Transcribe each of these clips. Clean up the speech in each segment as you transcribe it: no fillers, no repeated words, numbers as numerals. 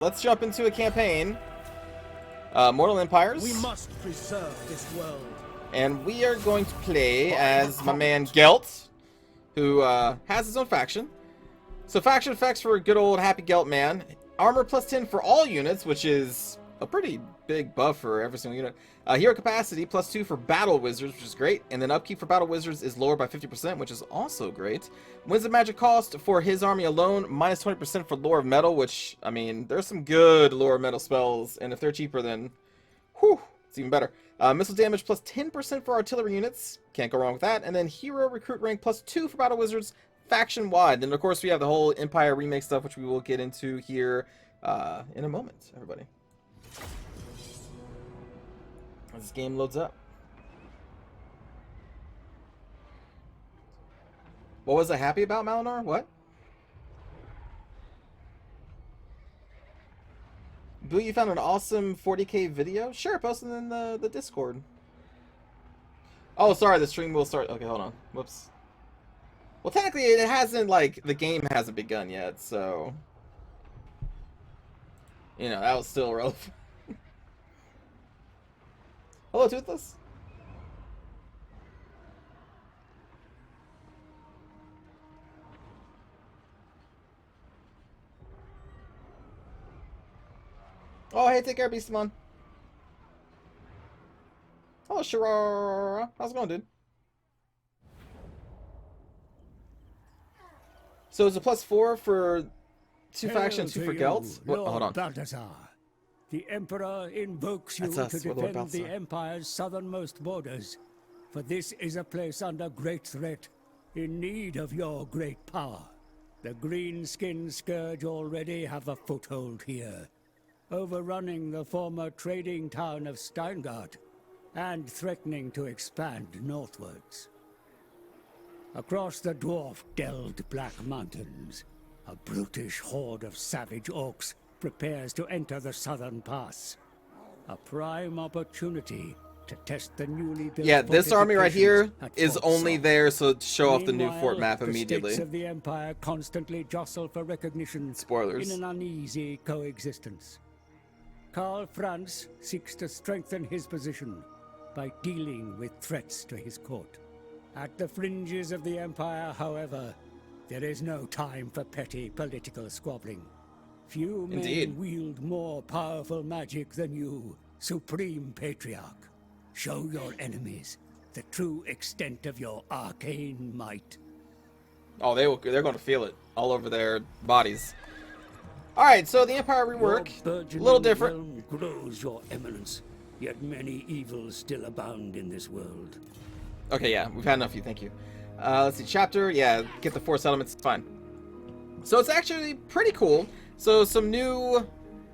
Let's jump into a campaign. Mortal Empires. We must preserve this world. And we are going to play as my man Gelt, who has his own faction. So faction effects for a good old happy Gelt man. Armor plus 10 for all units, which is a pretty big buff for every single unit. Hero capacity plus 2 for battle wizards, which is great. And then upkeep for battle wizards is lowered by 50%, which is also great. Wins of magic cost for his army alone, minus 20% for lore of metal, which, I mean, there's some good lore of metal spells. And if they're cheaper, then, whew, it's even better. Missile damage plus 10% for artillery units. Can't go wrong with that. And then hero recruit rank plus 2 for battle wizards, faction wide. Then, of course, we have the whole Empire remake stuff, which we will get into here in a moment, everybody. As this game loads up. What was I happy about, Malinor? What? Boo, you found an awesome 40k video? Sure, post it in the Discord. Oh, sorry, the stream will start. Okay, hold on. Whoops. Well, technically, it hasn't, like, the game hasn't begun yet, so... You know, that was still relevant. Hello, Toothless. Oh, hey, take care, Beastamon. Hello, Shirara. How's it going, dude? So it's a +4 for two factions, 2 for Gelt. Lord Hold on. Balthazar. The Emperor invokes you That's to us, Lord defend the Balthazar. Empire's southernmost borders, for this is a place under great threat, in need of your great power. The Greenskin Scourge already have a foothold here, overrunning the former trading town of Steingart, and threatening to expand northwards. Across the dwarf Gelt Black Mountains, a brutish horde of savage orcs prepares to enter the southern pass. A prime opportunity to test the newly built Yeah, this army right here fortifications at is Fort only Salt. there so to show off the new fort Meanwhile, map the immediately. states of the Empire constantly jostle for recognition Spoilers. in an uneasy coexistence. Karl Franz seeks to strengthen his position by dealing with threats to his court. At the fringes of the Empire, however, there is no time for petty political squabbling. Few men Indeed. wield more powerful magic than you, Supreme Patriarch. Show your enemies the true extent of your arcane might. Oh, they're going to feel it all over their bodies. All right, so the Empire rework, Your a burgeoning little different. realm grows, your eminence, yet many evils still abound in this world. Okay, yeah, we've had enough of you, thank you. Let's see, chapter, yeah, get the 4 settlements, fine. So it's actually pretty cool. So some new,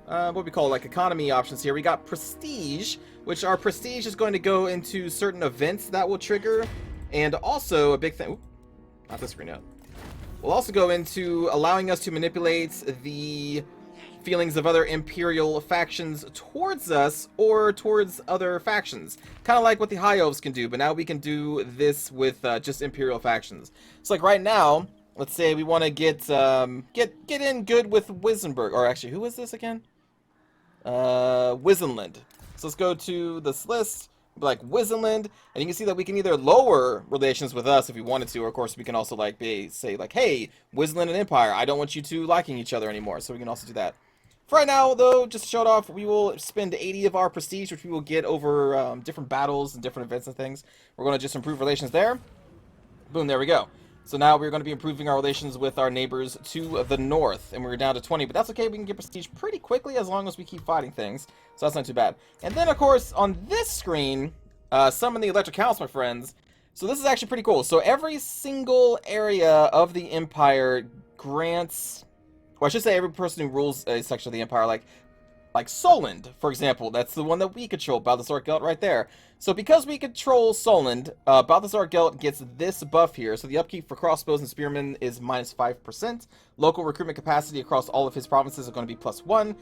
what we call like economy options here. We got prestige, which our prestige is going to go into certain events that will trigger. And also a big thing, oop, not this screen yet. We'll also go into allowing us to manipulate the feelings of other imperial factions towards us or towards other factions. Kind of like what the High Elves can do, but now we can do this with just imperial factions. So like right now, let's say we want to get in good with Wisenburg, or actually, who was this again? Wisenland. So let's go to this list, like Wisenland, and you can see that we can either lower relations with us if we wanted to, or of course we can also like say like, hey, Wisenland and Empire, I don't want you two liking each other anymore. So we can also do that. For right now, though, just to show it off, we will spend 80 of our prestige, which we will get over different battles and different events and things. We're going to just improve relations there. Boom, there we go. So now we're going to be improving our relations with our neighbors to the north, and we're down to 20, but that's okay. We can get prestige pretty quickly as long as we keep fighting things, so that's not too bad. And then, of course, on this screen, summon the Elector Counts, my friends. So this is actually pretty cool. So every single area of the Empire grants, well, I should say every person who rules a section of the Empire, like Solend, for example. That's the one that we control, Balthazar Gelt right there. So because we control Solend, Balthazar Gelt gets this buff here. So the upkeep for crossbows and spearmen is minus 5%. Local recruitment capacity across all of his provinces is going to be +1.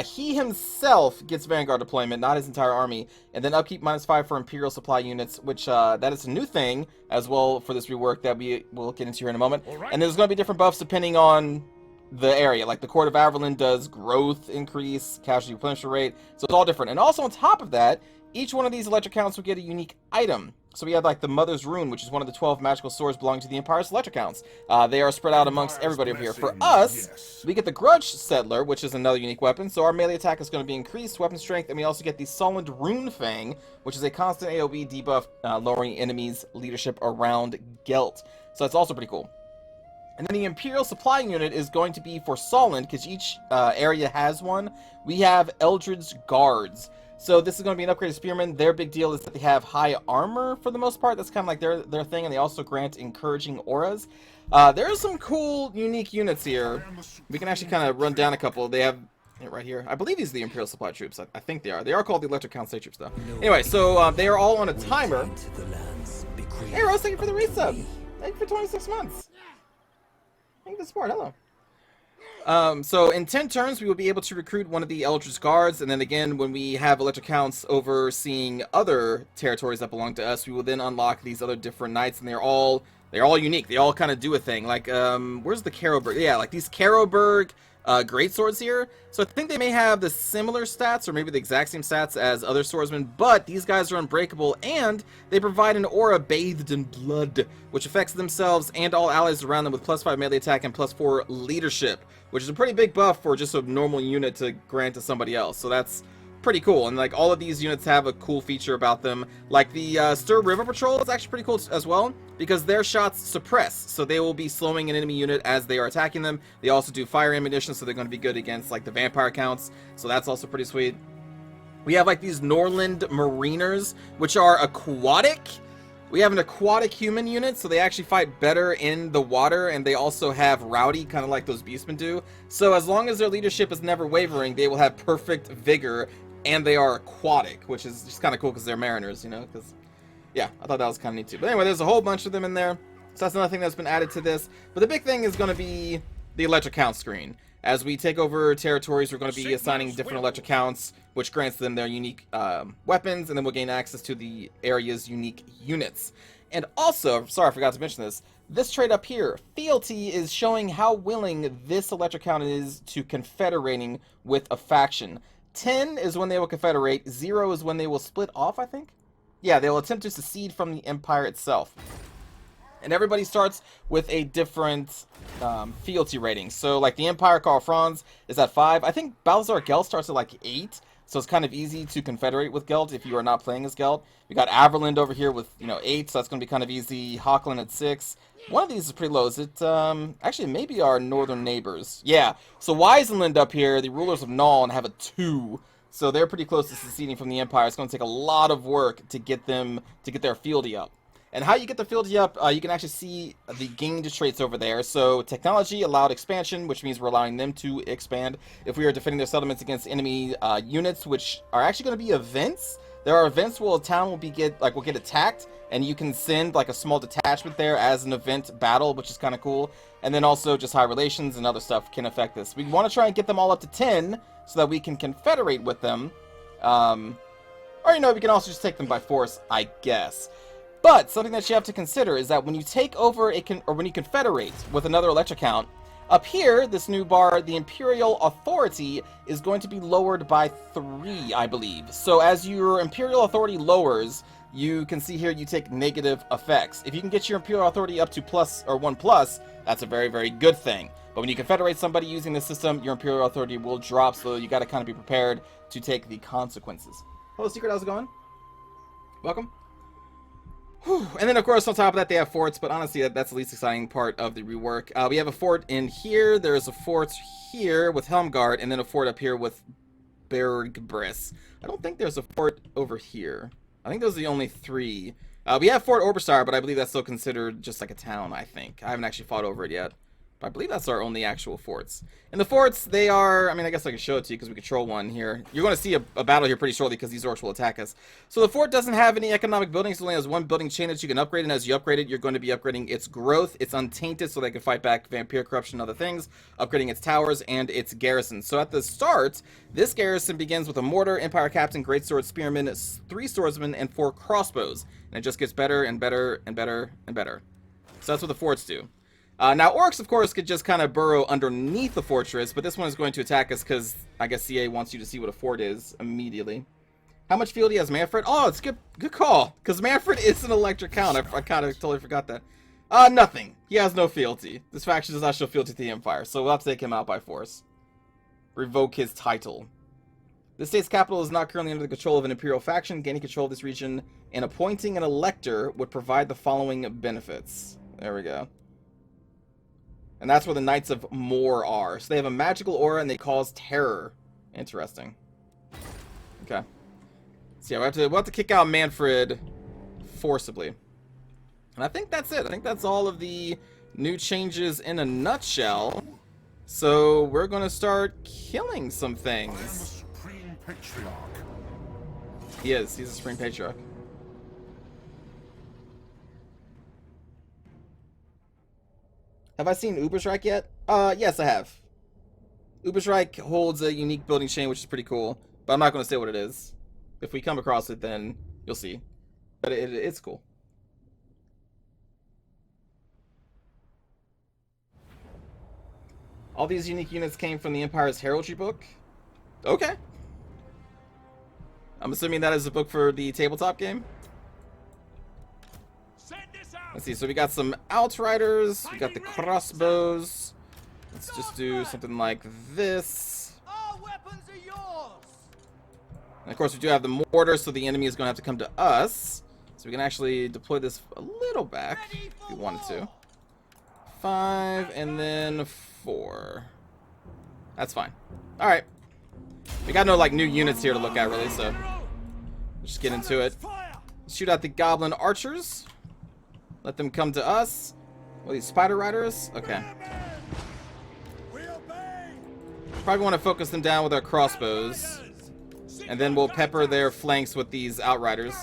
He himself gets Vanguard deployment, not his entire army. And then upkeep -5 for Imperial supply units, which that is a new thing as well for this rework that we will get into here in a moment. All right. And there's going to be different buffs depending on the area. Like the Court of Averlin does growth increase, casualty replenishment rate, so it's all different. And also on top of that, each one of these electric counts will get a unique item. So we have like the Mother's Rune, which is one of the 12 magical swords belonging to the Empire's electric counts. They are spread out amongst everybody over here. For us, we get the Grudge Settler, which is another unique weapon. So our melee attack is going to be increased, weapon strength, and we also get the Solid Rune Fang, which is a constant AoE debuff, lowering enemies' leadership around Gelt. So that's also pretty cool. And then the Imperial Supply Unit is going to be for Solent, because each area has one. We have Eldred's Guards. So this is going to be an upgraded spearman. Their big deal is that they have high armor for the most part. That's kind of like their thing, and they also grant encouraging auras. There are some cool, unique units here. We can actually kind of run down a couple. They have right here. I believe these are the Imperial Supply Troops. I think they are. They are called the Electric Count State Troops, though. Anyway, so they are all on a timer. Hey, Rose, thank you for the resub. Thank you for 26 months. Thank you for the support. Hello. So in 10 turns, we will be able to recruit one of the Eldritch Guards, and then again, when we have electric counts overseeing other territories that belong to us, we will then unlock these other different knights, and they're all unique. They all kind of do a thing. Like, where's the Caroburg? Yeah, like these Caroburg greatswords here. So I think they may have the similar stats, or maybe the exact same stats as other swordsmen, but these guys are unbreakable, and they provide an aura bathed in blood, which affects themselves and all allies around them with +5 melee attack and +4 leadership, which is a pretty big buff for just a normal unit to grant to somebody else. So that's pretty cool. And like all of these units have a cool feature about them. Like the Stir River Patrol is actually pretty cool as well, because their shots suppress, so they will be slowing an enemy unit as they are attacking them. They also do fire ammunition, so they're going to be good against like the vampire counts, so that's also pretty sweet. We have like these Norland Mariners, which are aquatic. We have an aquatic human unit, so they actually fight better in the water, and they also have rowdy, kind of like those beastmen do. So as long as their leadership is never wavering, they will have perfect vigor, and they are aquatic, which is just kind of cool because they're mariners, you know, because, yeah, I thought that was kind of neat too. But anyway, there's a whole bunch of them in there, so that's another thing that's been added to this. But the big thing is going to be the electric count screen. As we take over territories, we're going to be assigning different electric counts, which grants them their unique weapons, and then we'll gain access to the area's unique units. And also, sorry, I forgot to mention this, this trait up here, fealty, is showing how willing this electric count is to confederating with a faction. 10 is when they will confederate, 0 is when they will split off, I think? Yeah, they will attempt to secede from the Empire itself. And everybody starts with a different fealty rating. So, like, the Empire, Karl Franz, is at 5. I think Balthazar Gelt starts at, like, 8. So it's kind of easy to confederate with Gelt if you are not playing as Gelt. We got Averland over here with, 8, so that's going to be kind of easy. Hochland at 6. One of these is pretty low. Is it, actually, maybe our northern neighbors. Yeah, so Weisenland up here, the rulers of Nuln, have a 2. So they're pretty close to seceding from the Empire. It's going to take a lot of work to get them, to get their fealty up. And how you get the fealty up, you can actually see the gained traits over there. So technology allowed expansion, which means we're allowing them to expand. If we are defending their settlements against enemy units, which are actually going to be events. There are events where a town will get attacked, and you can send like a small detachment there as an event battle, which is kind of cool. And then also just high relations and other stuff can affect this. We want to try and get them all up to 10 so that we can confederate with them. Or we can also just take them by force, I guess. But something that you have to consider is that when you take over when you confederate with another electric count, up here, this new bar, the Imperial Authority is going to be lowered by 3, I believe. So as your Imperial Authority lowers, you can see here you take negative effects. If you can get your Imperial Authority up to plus or 1+, that's a very, very good thing. But when you confederate somebody using this system, your Imperial Authority will drop, so you got to kind of be prepared to take the consequences. Hello, Secret, how's it going? Welcome. Whew. And then, of course, on top of that, they have forts, but honestly, that's the least exciting part of the rework. We have a fort in here, there's a fort here with Helmgard, and then a fort up here with Bergbriss. I don't think there's a fort over here. I think those are the only 3. We have Fort Oberstar, but I believe that's still considered just like a town, I think. I haven't actually fought over it yet. But I believe that's our only actual forts. And the forts, they are, I guess I can show it to you because we control one here. You're going to see a battle here pretty shortly because these orcs will attack us. So the fort doesn't have any economic buildings. It only has one building chain that you can upgrade, and as you upgrade it, you're going to be upgrading its growth. It's untainted, so they can fight back vampire corruption and other things, upgrading its towers and its garrison. So at the start, this garrison begins with a mortar, Empire Captain, Greatsword, Spearman, 3 swordsmen, and 4 crossbows. And it just gets better and better and better and better. So that's what the forts do. Now, orcs, of course, could just kind of burrow underneath the fortress, but this one is going to attack us because I guess CA wants you to see what a fort is immediately. How much fealty has Manfred? Oh, it's good call, because Manfred is an elector count. I kind of totally forgot that. Nothing. He has no fealty. This faction does not show fealty to the Empire, so we'll have to take him out by force. Revoke his title. The state's capital is not currently under the control of an imperial faction. Gaining control of this region and appointing an elector would provide the following benefits. There we go. And that's where the Knights of Mor are. So they have a magical aura and they cause terror. Interesting. Okay. So yeah, we'll have to kick out Manfred forcibly. And I think that's it. I think that's all of the new changes in a nutshell. So we're going to start killing some things. I am a supreme patriarch. He is. He's a supreme patriarch. Have I seen Ubersreich yet? Yes, I have. Ubersreich holds a unique building chain, which is pretty cool. But I'm not going to say what it is. If we come across it, then you'll see. But it's cool. All these unique units came from the Empire's Heraldry book? Okay. I'm assuming that is a book for the tabletop game? Let's see, so we got some Outriders, we got the crossbows. Let's just do something like this. Our weapons are yours. And of course we do have the mortar, so the enemy is going to have to come to us. So we can actually deploy this a little back, if we wanted to. 5, and then 4. That's fine. Alright. We got no, like, new units here to look at, really, so let's just get into it. Shoot out the Goblin Archers. Let them come to us. What, these Spider Riders? Okay. Probably want to focus them down with our crossbows. And then we'll pepper their flanks with these Outriders.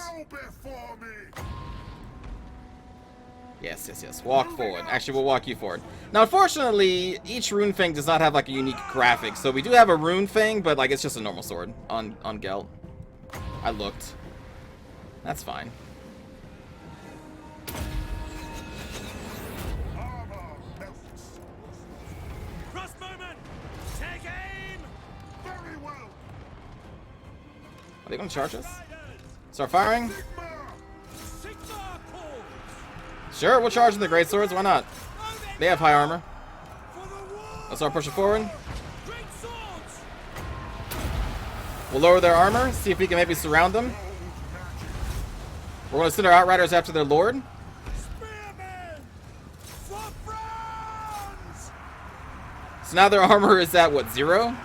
Yes, yes, yes. Walk forward. Actually, we'll walk you forward. Now, unfortunately, each Rune Fang does not have, like, a unique graphic. So we do have a Rune Fang, but, like, it's just a normal sword on Gelt. I looked. That's fine. Are they going to charge us? Start firing? Sure, we'll charge in the great swords. Why not? They have high armor. Let's start pushing forward. We'll lower their armor. See if we can maybe surround them. We're going to send our Outriders after their lord. So now their armor is at what, 0?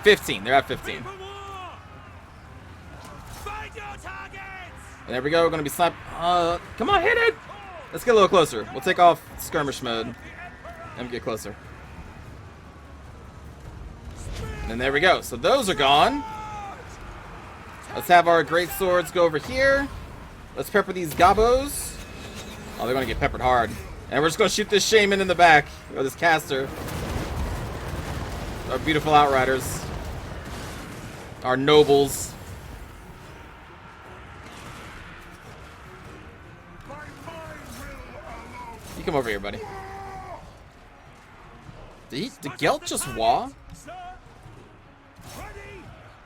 15. They're at 15. And there we go. We're going to be sniped. Come on, hit it! Let's get a little closer. We'll take off skirmish mode and get closer. And there we go. So those are gone. Let's have our great swords go over here. Let's pepper these gobos. Oh, they're going to get peppered hard. And we're just going to shoot this shaman in the back. Or this caster. Our beautiful Outriders. Our nobles. You come over here, buddy. Did Gelt just wah?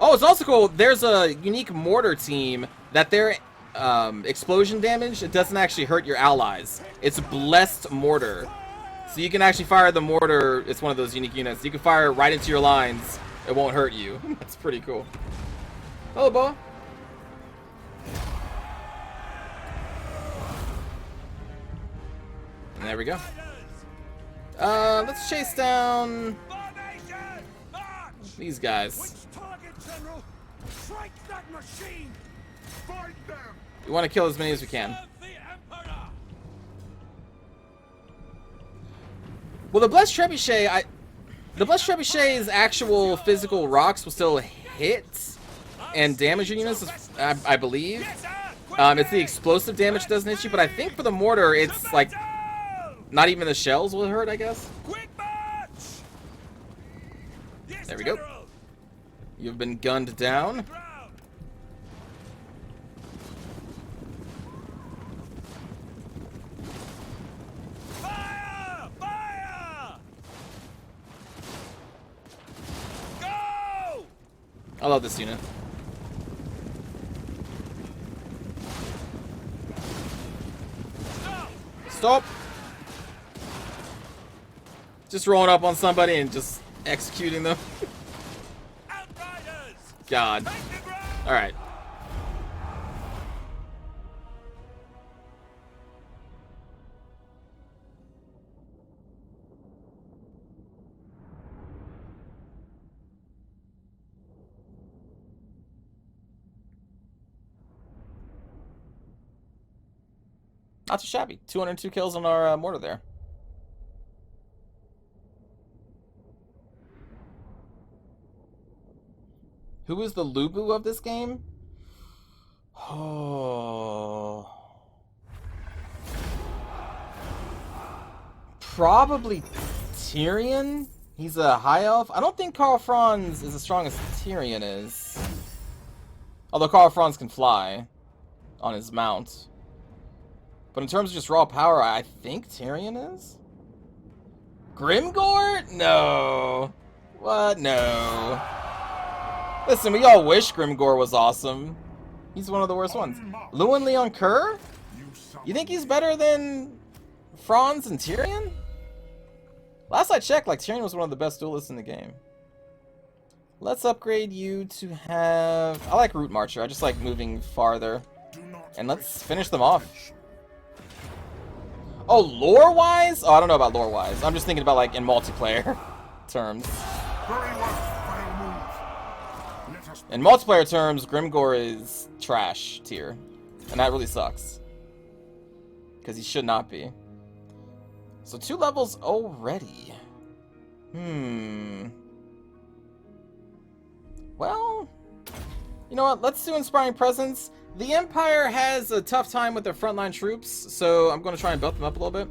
Oh, it's also cool. There's a unique mortar team that their explosion damage, it doesn't actually hurt your allies. It's blessed mortar. So you can actually fire the mortar. It's one of those unique units. You can fire it right into your lines. It won't hurt you. That's pretty cool. Hello, boy. And there we go. Let's chase down these guys. We want to kill as many as we can. Well, the Blessed Trebuchet, the Blessed Trebuchet's actual physical rocks will still hit and damage your units, I believe. It's the explosive damage that doesn't hit you, but I think for the mortar, it's like not even the shells will hurt, I guess. There we go. You've been gunned down. I love this unit. Stop! Just rolling up on somebody and just executing them. God. Alright. Not too shabby. 202 kills on our mortar there. Who is the Lubu of this game? Oh. Probably Tyrion? He's a high elf? I don't think Karl Franz is as strong as Tyrion is. Although Karl Franz can fly on his mount. But in terms of just raw power, I think Tyrion is? Grimgor? No. What? No. Listen, we all wish Grimgor was awesome. He's one of the worst ones. Luan Leon Kerr? You think he's better than Franz and Tyrion? Last I checked, like, Tyrion was one of the best duelists in the game. Let's upgrade you to have... I like Root Marcher. I just like moving farther. And let's finish them off. Oh, lore-wise? Oh, I don't know about lore-wise. I'm just thinking about, like, in multiplayer terms. In multiplayer terms, Grimgor is trash tier. And that really sucks. Because he should not be. So 2 levels already. Well, you know what? Let's do Inspiring Presence. The Empire has a tough time with their frontline troops, so I'm going to try and buff them up a little bit.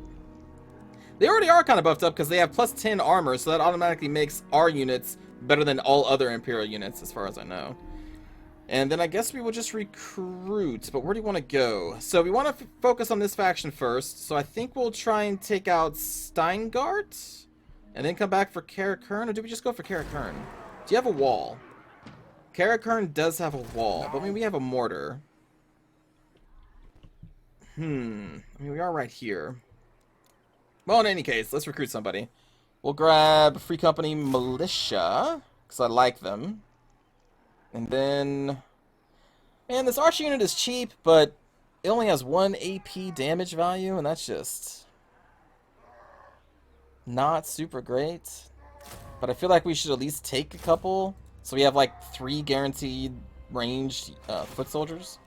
They already are kind of buffed up because they have plus 10 armor, so that automatically makes our units better than all other Imperial units, as far as I know. And then I guess we will just recruit, but where do you want to go? So we want to focus on this faction first, so I think we'll try and take out Steingart, and then come back for Karakern, or do we just go for Karakern? Do you have a wall? Karakern does have a wall, but I mean, we have a mortar. I mean, we are right here. Well, in any case, let's recruit somebody. We'll grab Free Company Militia, because I like them. And then... Man, this archer unit is cheap, but it only has 1 AP damage value, and that's just... not super great. But I feel like we should at least take a couple, so we have like 3 guaranteed ranged foot soldiers.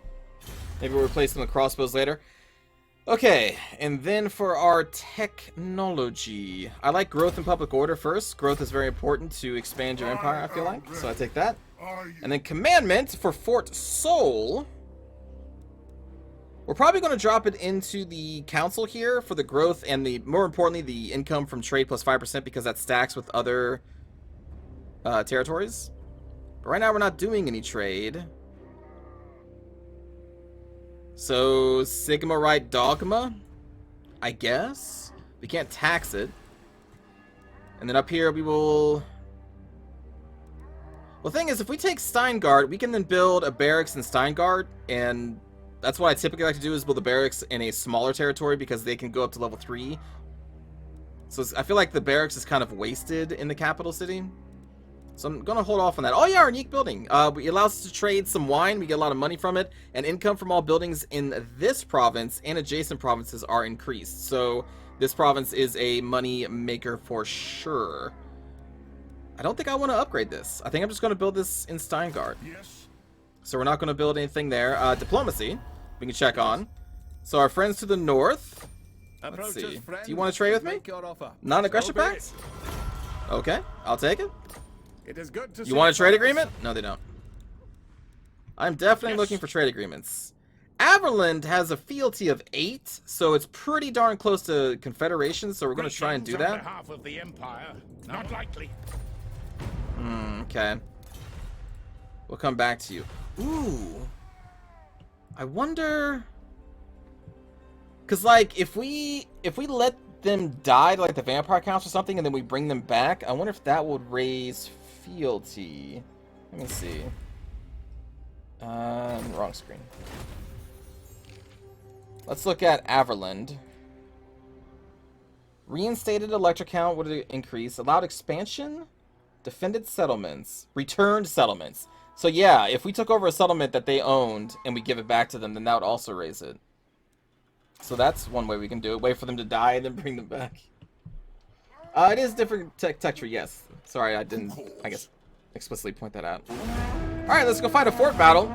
Maybe we'll replace them with crossbows later. Okay, and then for our technology, I like growth and public order first. Growth is very important to expand your empire, I feel like, so I take that. And then commandment for Fort Seoul. We're probably going to drop it into the council here for the growth and the, more importantly, the income from trade plus 5% because that stacks with other territories. But right now we're not doing any trade. So, Sigma Right Dogma, I guess. We can't tax it. And then up here we will... Well, the thing is, if we take Steingart, we can then build a barracks in Steingart, and that's what I typically like to do, is build a barracks in a smaller territory because they can go up to level 3. So I feel like the barracks is kind of wasted in the capital city. So I'm going to hold off on that. Oh yeah, our unique building. It allows us to trade some wine. We get a lot of money from it. And income from all buildings in this province and adjacent provinces are increased. So this province is a money maker for sure. I don't think I want to upgrade this. I think I'm just going to build this in Steingart. Yes. So we're not going to build anything there. Diplomacy, we can check on. So our friends to the north. Let's see. Do you want to trade with me? Non-aggression pacts? Okay, I'll take it. It is good to You want a trade agreement? No, they don't. I'm definitely looking for trade agreements. Averland has a fealty of 8, so it's pretty darn close to Confederation, so we're going to try and do that. Half of the Empire. Not likely. Okay. We'll come back to you. Ooh. I wonder... Because, like, if we let them die to, like, the Vampire Council or something, and then we bring them back, I wonder if that would raise fealty. Let me see. Wrong screen. Let's look at Averland. Reinstated elector count would increase. Allowed expansion. Defended settlements. Returned settlements. So yeah, if we took over a settlement that they owned and we give it back to them, then that would also raise it. So that's one way we can do it. Wait for them to die and then bring them back. It is different texture, yes. Sorry, I didn't, I guess, explicitly point that out. Alright, let's go fight a fort battle.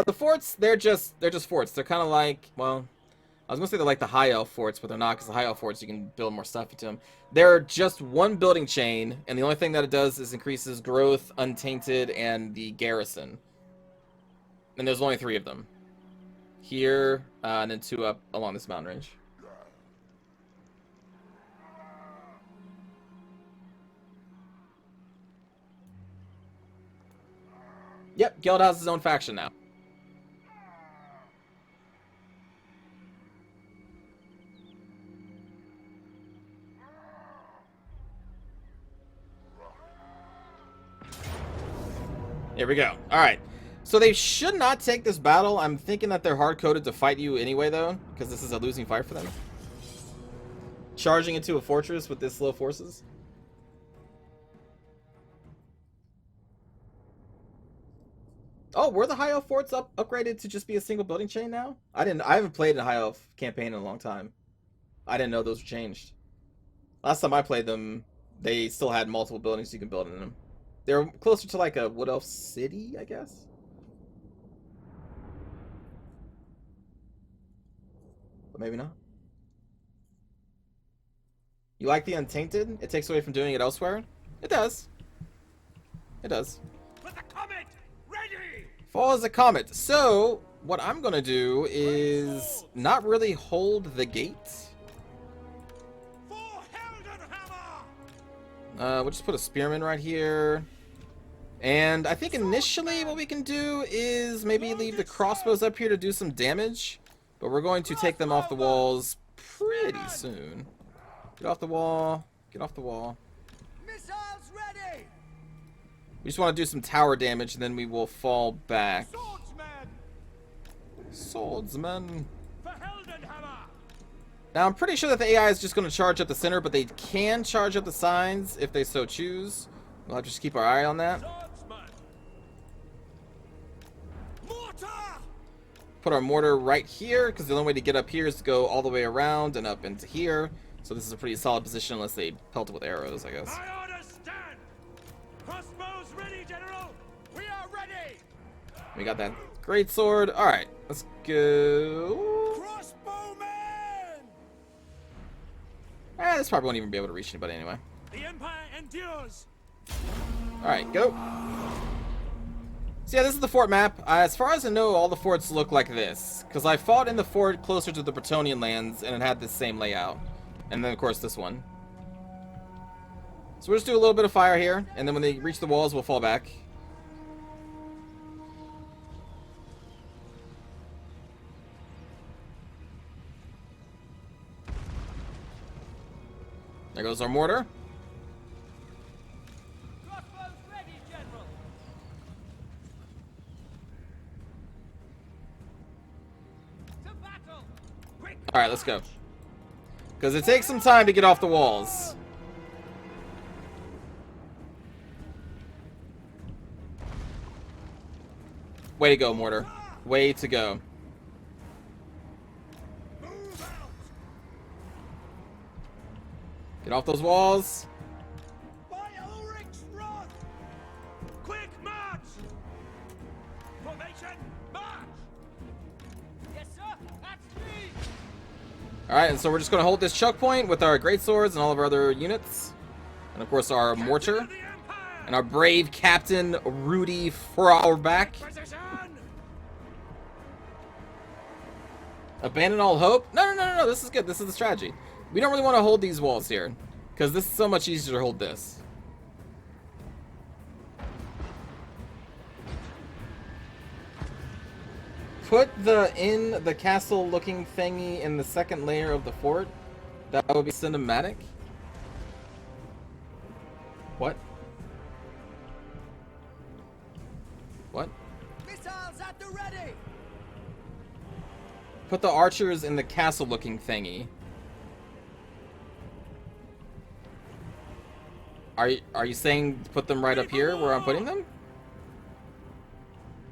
The forts, they're just forts. They're kind of like, well, I was gonna say they're like the high elf forts, but they're not, because the high elf forts you can build more stuff into them. They're just one building chain, and the only thing that it does is increases growth, untainted, and the garrison. And there's only 3 of them. Here, and then 2 up along this mountain range. Yep, Gelt has his own faction now. Here we go. Alright. So they should not take this battle. I'm thinking that they're hard-coded to fight you anyway, though, because this is a losing fight for them. Charging into a fortress with this slow forces. Oh, were the high elf forts upgraded to just be a single building chain now? I haven't played a high elf campaign in a long time. I didn't know those were changed. Last time I played them, they still had multiple buildings you can build in them. They're closer to like a wood elf city, I guess. But maybe not. You like the Untainted? It takes away from doing it elsewhere? It does. It does. With the comet ready. Fall as a comet. So, what I'm gonna do is not really hold the gate. For Heldenhammer. We'll just put a spearman right here. And I think initially what we can do is maybe leave the crossbows up here to do some damage. But we're going to take them off the walls pretty soon. Get off the wall. Get off the wall. Missiles ready! We just want to do some tower damage, and then we will fall back. Swordsman! Swordsman. For Heldenhammer. Now, I'm pretty sure that the AI is just going to charge up the center, but they can charge up the signs if they so choose. We'll have to just keep our eye on that. Swordsman. Mortar. Put our mortar right here, because the only way to get up here is to go all the way around and up into here. So this is a pretty solid position unless they pelt it with arrows, I guess. My orders stand. Crossbows ready, General. We are ready! We got that great sword. All right, let's go. Crossbowmen! This probably won't even be able to reach anybody anyway. The Empire endures. All right, go. So yeah, this is the fort map. As far as I know, all the forts look like this, because I fought in the fort closer to the Bretonnian lands, and it had the same layout. And then, of course, this one. So we'll just do a little bit of fire here, and then when they reach the walls, we'll fall back. There goes our mortar. Crossbows ready, General! To battle! Quick. All right, let's go. Because it takes some time to get off the walls. Way to go, mortar. Way to go. Move out. Get off those walls. By Ulrich's wrath! Quick march. Formation march. Yes, sir! That's me! Alright, and so we're just going to hold this choke point with our great swords and all of our other units. And of course our mortar. Of the Empire. And our brave captain, Rudy Frauerbach. Position. Abandon all hope? No, this is good. This is the strategy. We don't really want to hold these walls here. Because this is so much easier to hold this. put the castle looking thingy in the second layer of the fort, that would be cinematic. What? What? Missiles at the ready! Put the archers in the castle looking thingy. Are you saying put them right up here where I'm putting them?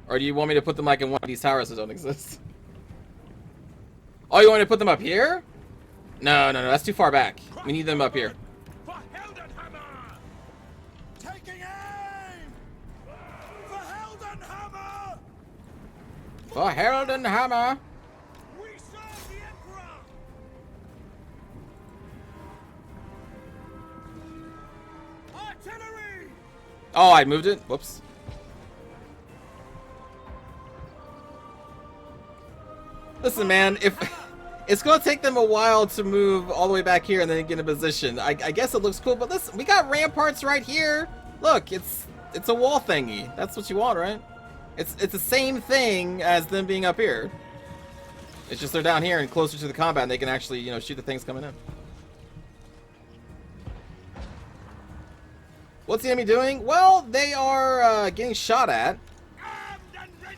Or do you want me to put them like in one of these towers that don't exist? Oh, you want me to put them up here? No, that's too far back. We need them up here. For Heldenhammer! Taking aim! For Heldenhammer! For Heldenhammer! We serve the Emperor! Artillery! Oh, I moved it. Whoops. Listen, man, if it's gonna take them a while to move all the way back here and then get in position, I guess it looks cool. But listen, we got ramparts right here. Look, it's a wall thingy. That's what you want, right? It's the same thing as them being up here. It's just they're down here and closer to the combat, and they can actually, you know, shoot the things coming in. What's the enemy doing? Well, they are getting shot at. Armed and ready!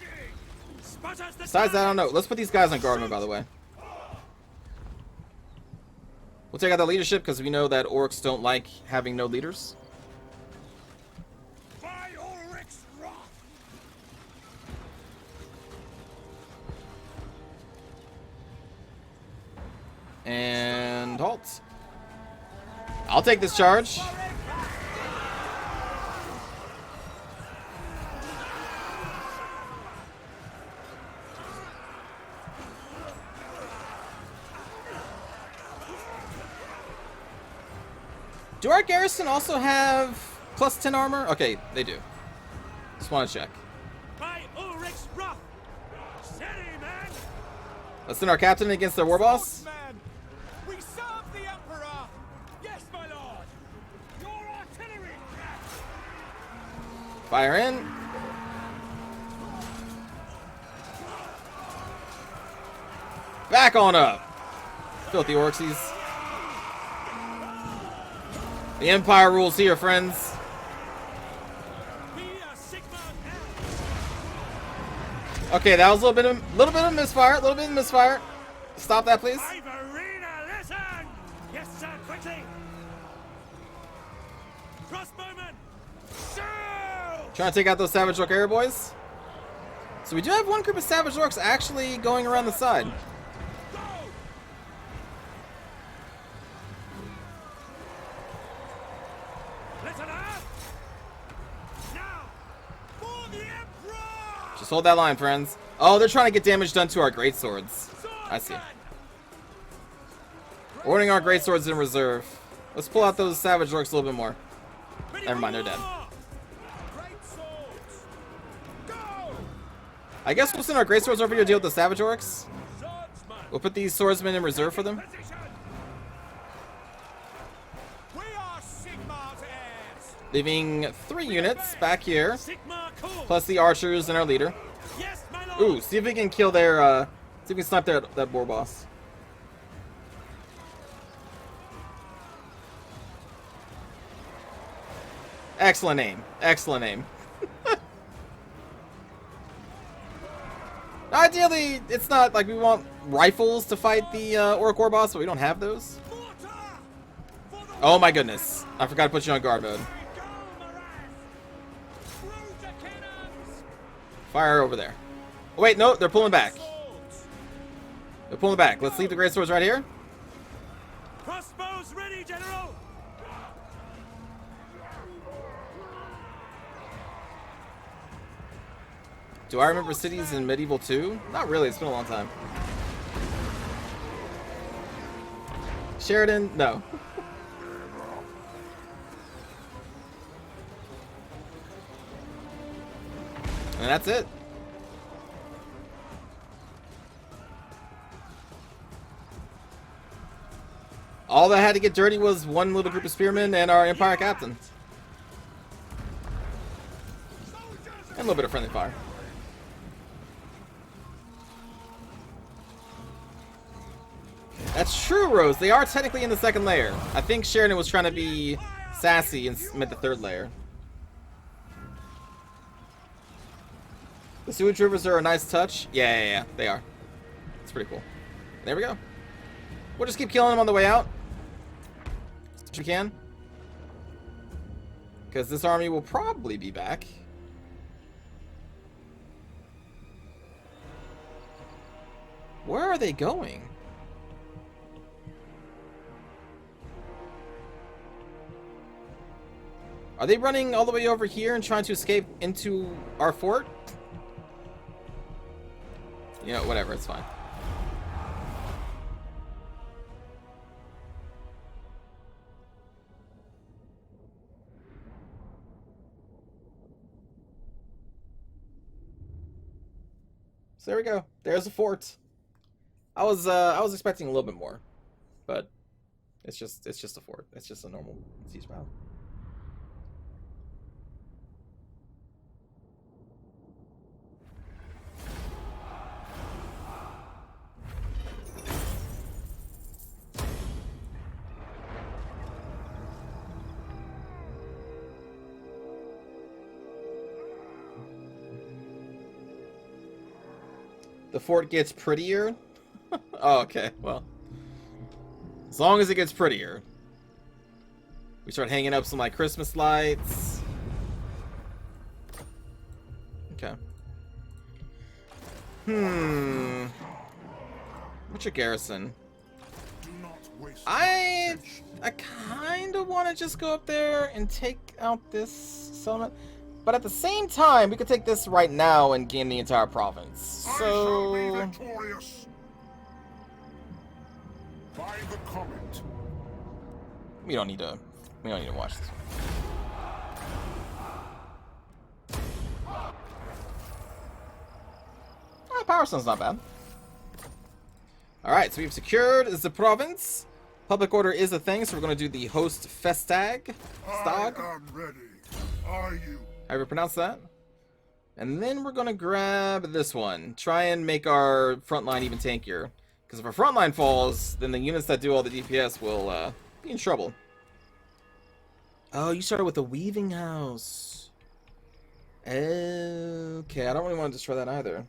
Spotters the Besides that, I don't know. skies! Let's put these guys on guard mode, by the way. We'll take out the leadership because we know that orcs don't like having no leaders. By Ulrich's wrath! And halt. I'll take this charge. Do our garrison also have plus 10 armor? Okay, they do. Just want to check. By Ulrich's wrath! Steady, man! Let's send our captain against their war boss. Man! We serve the Emperor! Yes, my lord! Your artillery! Fire in. Back on up. Filthy orcsies. The Empire rules here, friends. We are Sigma Okay, that was a little bit of misfire. Stop that, please. Ivorina, listen! Yes, sir, quickly! Crossbowmen! Shoot! Trying to take out those Savage Orc Air boys. So we do have one group of Savage Orcs actually going around the side. Go! Listen up! Now! For the Emperor! Just hold that line, friends. Oh, they're trying to get damage done to our greatswords. I see. Ordering our greatswords in reserve. Let's pull out those Savage Orcs a little bit more. Never mind, they're dead. Great swords! Go! I guess we'll send our greatswords over here to deal with the Savage Orcs. Swordsman! We'll put these swordsmen in reserve for them. Position! We are Sigmar's heirs! Leaving 3 units back here, Sigma cool! plus the archers and our leader. Yes, my lord! Ooh, see if we can kill their, see if we can snipe that war boss. Excellent aim. Excellent aim. Ideally, it's not like we want rifles to fight the orc war boss, but we don't have those. Mortar! For the Oh my goodness. I forgot to put you on guard mode. Go, Moraz! Through the cannons! Fire over there. Oh, wait, no, they're pulling back. Swords! They're pulling back. Let's leave the great swords right here. Crossbows ready, General! Do I remember cities in medieval 2? Not really, it's been a long time. Sheridan? No. And that's it. All that had to get dirty was one little group of spearmen and our Empire captain. And a little bit of friendly fire. That's true, Rose. They are technically in the second layer. I think Sheridan was trying to be sassy and meant the third layer. The sewage rivers are a nice touch. Yeah, they are. It's pretty cool. There we go. We'll just keep killing them on the way out. As we can. Because this army will probably be back. Where are they going? Are they running all the way over here and trying to escape into our fort? You know, whatever, it's fine. So there we go. There's a fort. I was expecting a little bit more, but it's just a fort. It's just a normal siege battle. The fort gets prettier? Oh, okay, well. As long as it gets prettier. We start hanging up some, like, Christmas lights. Okay. What's your garrison? I kind of want to just go up there and take out this settlement. But at the same time, we could take this right now and gain the entire province. So... I shall be victorious. By the comet. We don't need to watch this. Power Stone's not bad. Alright, so we've secured the province. Public order is a thing, so we're going to do the host Festag. Stag? I am ready. Are you? However you pronounce that. And then we're going to grab this one. Try and make our front line even tankier. Because if our front line falls, then the units that do all the DPS will be in trouble. Oh, you started with the Weaving House. Okay, I don't really want to destroy that either.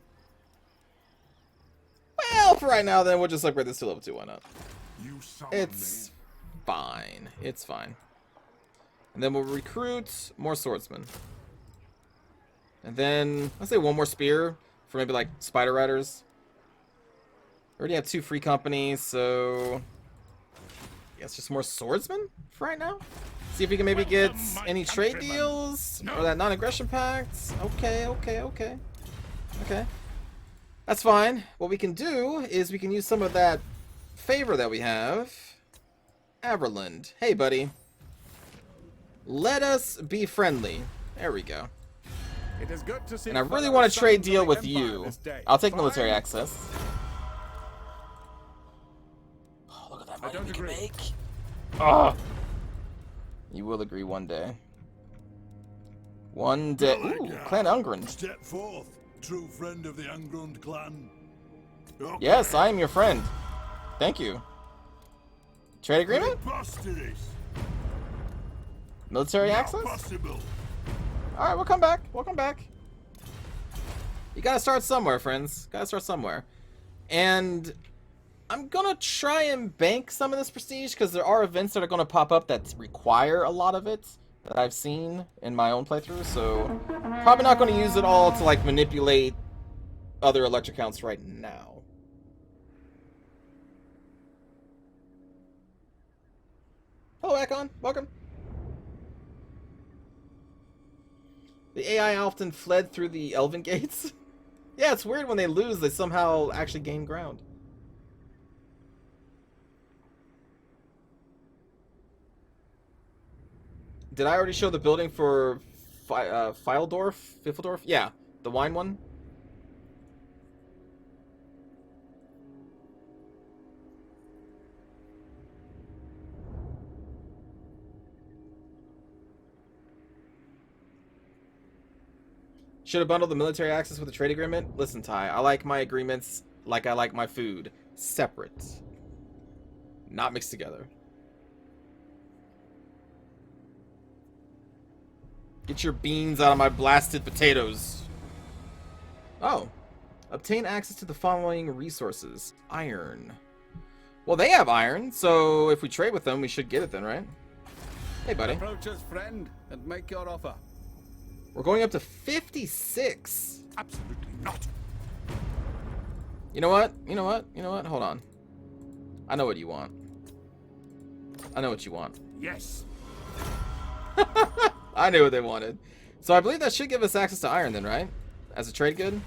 Well, for right now, then we'll just upgrade this to level 2. Why not? It's fine. It's fine. And then we'll recruit more swordsmen. And then, let's say one more spear for maybe like spider riders. We already have 2 free companies, so... I guess just more swordsmen for right now? See if we can maybe get any trade deals or that non-aggression pact. Okay. That's fine. What we can do is we can use some of that favor that we have. Averland. Hey, buddy. Let us be friendly. There we go. It is good to see. And I really want to trade deal with you. I'll take military access. Oh, look at that money we can make. Oh. You will agree one day. One day. Ooh, Clan Ungrund. Step forth, true friend of the Ungrund clan. Okay. Yes, I am your friend. Thank you. Trade agreement? Military access? Alright, we'll come back. We'll come back. You gotta start somewhere, friends. Gotta start somewhere. And I'm gonna try and bank some of this prestige, because there are events that are gonna pop up that require a lot of it that I've seen in my own playthrough, so probably not gonna use it all to like manipulate other elector counts right now. Hello, Akon. Welcome. The AI often fled through the Elven Gates. Yeah, it's weird when they lose, they somehow actually gain ground. Did I already show the building for Fifeldorf? Yeah, the wine one. Should have bundled the military access with the trade agreement. Listen, Ty, I like my agreements like I like my food. Separate. Not mixed together. Get your beans out of my blasted potatoes. Oh. Obtain access to the following resources. Iron. Well, they have iron, so if we trade with them, we should get it then, right? Hey, buddy. Approach us, friend, and make your offer. We're going up to 56. Absolutely not. You know what? You know what? You know what? Hold on. I know what you want. I know what you want. Yes. I knew what they wanted. So I believe that should give us access to iron then, right? As a trade good?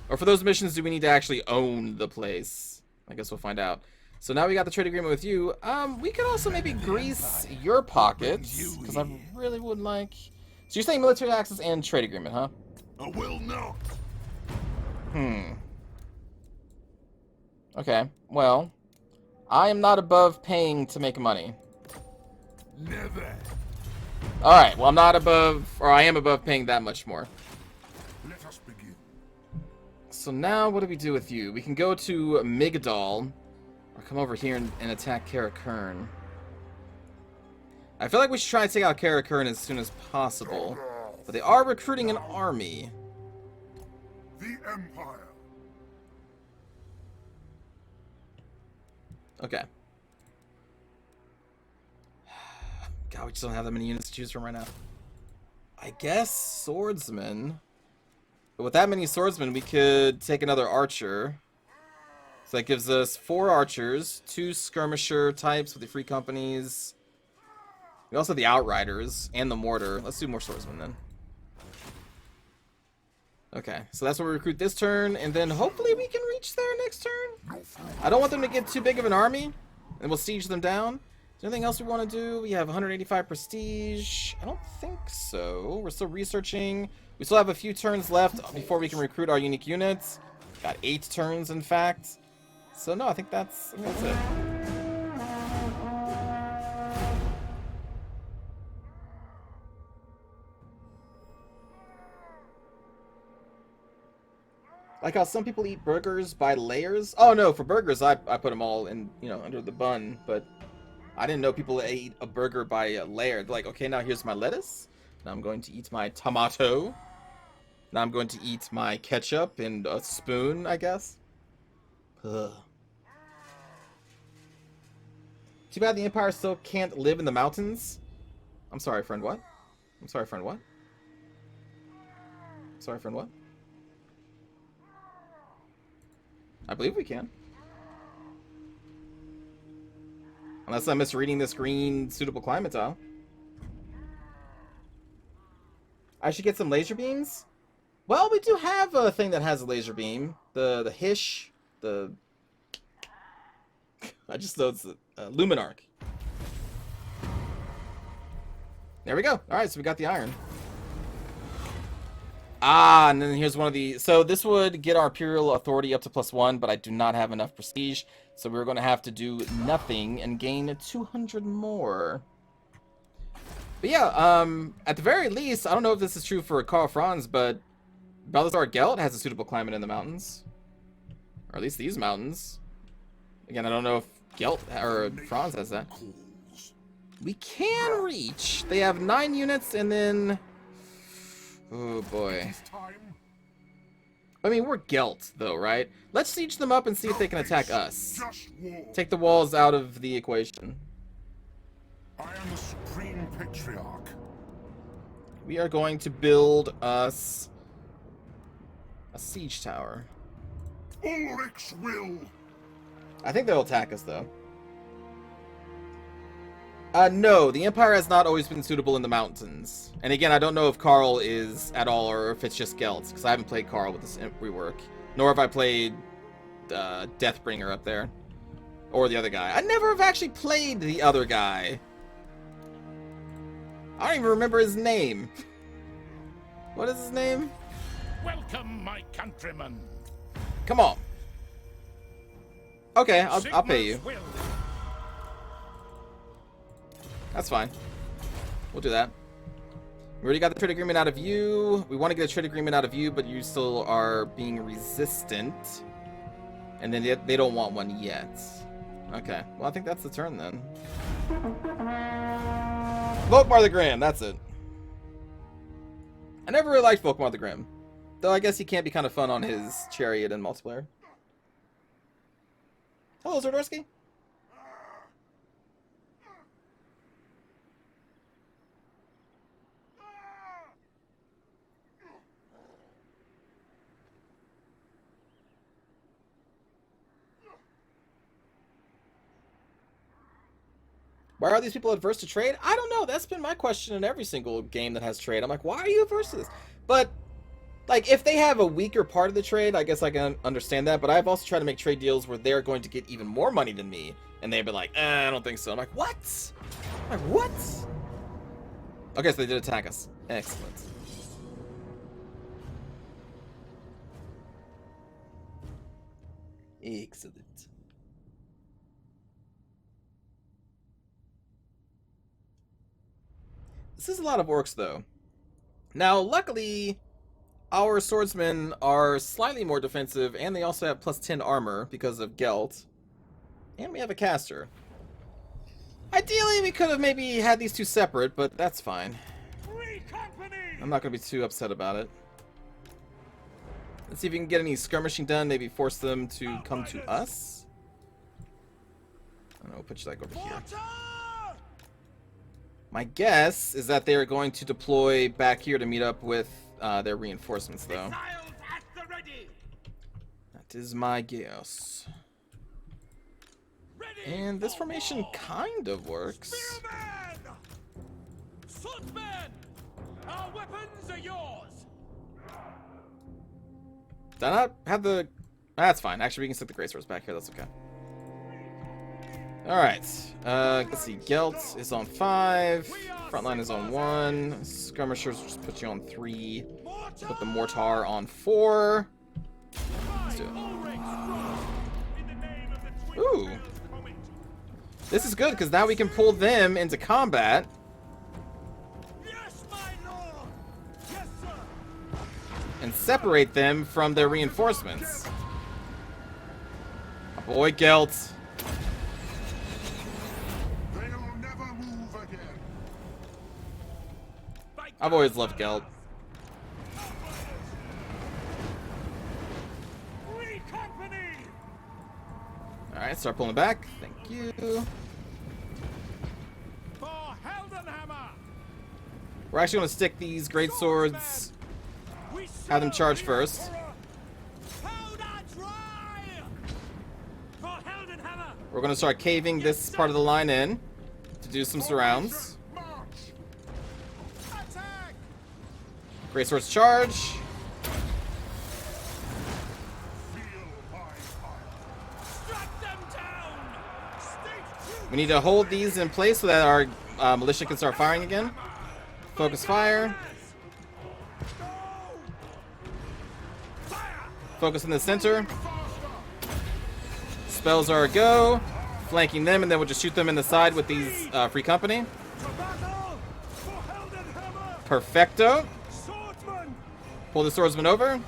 Or for those missions, do we need to actually own the place? I guess we'll find out. So now we got the trade agreement with you. We could also maybe grease your pockets, because I really would like... So you're saying military access and trade agreement, huh? I will not. Okay, well, I am not above paying to make money. Never. Alright, well I'm not above, or I am above paying that much more. Let us begin. So now what do we do with you? We can go to Migdal, or come over here and attack Karakern. I feel like we should try to take out Karakern as soon as possible, but they are recruiting an army. The Empire. Okay. God, we just don't have that many units to choose from right now. I guess swordsman. But with that many swordsmen, we could take another archer. So that gives us 4 archers, 2 skirmisher types with the free companies. We also have the outriders and the mortar. Let's do more swordsmen then. Okay, so that's what we recruit this turn, and then hopefully we can reach there next turn. I don't want them to get too big of an army, and we'll siege them down. Is there anything else we want to do? We have 185 prestige. I don't think so. We're still researching. We still have a few turns left before we can recruit our unique units. Got 8 turns, in fact. So no, I think that's it. Like how some people eat burgers by layers. Oh no, for burgers I put them all in, you know, under the bun, but I didn't know people ate a burger by a layer. They're like, okay, now here's my lettuce. Now I'm going to eat my tomato. Now I'm going to eat my ketchup and a spoon, I guess. Ugh. Too bad the Empire still can't live in the mountains. I'm sorry, friend, what? I'm sorry, friend, what? Sorry, friend, what? I believe we can. Unless I'm misreading this green suitable climate tile. I should get some laser beams? Well, we do have a thing that has a laser beam. The Hish. I just know it's Luminarch. There we go. Alright, so we got the iron. Ah, and then here's one of the... So this would get our Imperial Authority up to +1, but I do not have enough prestige. So we're going to have to do nothing and gain 200 more. But yeah, at the very least, I don't know if this is true for Karl Franz, but Balthazar Gelt has a suitable climate in the mountains. Or at least these mountains. Again, I don't know if Gelt or Franz has that. We can reach. They have 9 units and then... Oh boy. I mean, we're Gelt, though, right? Let's siege them up and see if they can attack us. Take the walls out of the equation. I am the Supreme Patriarch. We are going to build us a siege tower. Ulrich's will. I think they'll attack us, though. No, the Empire has not always been suitable in the mountains. And again, I don't know if Karl is at all, or if it's just Gelt, because I haven't played Karl with this rework. Nor have I played Deathbringer up there. Or the other guy. I never have actually played the other guy. I don't even remember his name. What is his name? Welcome, my countrymen. Come on. Okay, I'll pay you. Will. That's fine. We'll do that. We already got the trade agreement out of you. We want to get a trade agreement out of you, but you still are being resistant. And then they don't want one yet. Okay, well I think that's the turn then. Volkmar the Grim, that's it. I never really liked Volkmar the Grim. Though I guess he can be kind of fun on his chariot in multiplayer. Hello, Zordorsky. Why are these people adverse to trade? I don't know. That's been my question in every single game that has trade. I'm like, why are you adverse to this? But, like, if they have a weaker part of the trade, I guess I can understand that. But I've also tried to make trade deals where they're going to get even more money than me. And they'd be like, I don't think so. I'm like, what? I'm like, what? Okay, so they did attack us. Excellent. Excellent. This is a lot of orcs, though. Now, luckily, our swordsmen are slightly more defensive, and they also have plus 10 armor because of Gelt. And we have a caster. Ideally, we could have maybe had these two separate, but that's fine. I'm not going to be too upset about it. Let's see if we can get any skirmishing done, maybe force them to come to us. I don't know, we'll put you like over here. My guess is that they are going to deploy back here to meet up with their reinforcements, though. That is my guess. And this formation kind of works. Swordsmen! Our weapons are yours! Did I not have the... That's fine. Actually, we can stick the great swords back here. That's okay. Alright. Let's see. Gelt is on 5. Frontline is on 1. Skirmishers just put you on 3. Put the mortar on 4. Let's do it. Ooh. This is good, because now we can pull them into combat. Yes, my lord! Yes, sir! And separate them from their reinforcements. My boy Gelt. They'll never move again. I've always loved Gelt. Alright, start pulling back. Thank you. For Heldenhammer! We're actually going to stick these great swords, have them charge first. We're going to start caving this part of the line in to do some surrounds. Great swords charge. We need to hold these in place so that our militia can start firing again. Focus fire. Focus in the center. Spells are a go. Flanking them, and then we'll just shoot them in the side with these free company. Perfecto. Pull the swordsman over.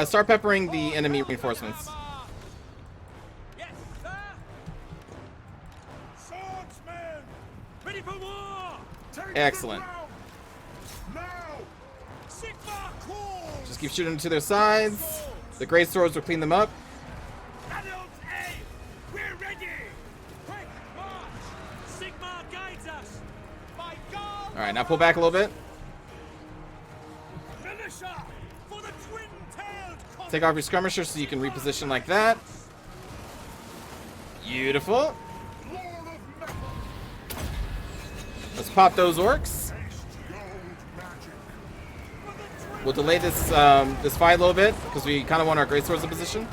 Start peppering the enemy reinforcements. Yes, sir! Swordsmen! Ready for war! Excellent. Now! Sigmar calls! Just keep shooting to their sides. The great swords will clean them up. Adult A! We're ready! Quick march! Sigmar guides us! By God! Alright, now pull back a little bit. Militia! For the twin-tailed Take off your skirmishers so you can reposition like that. Beautiful. Let's pop those orcs. We'll delay this this fight a little bit because we kind of want our great swords in position.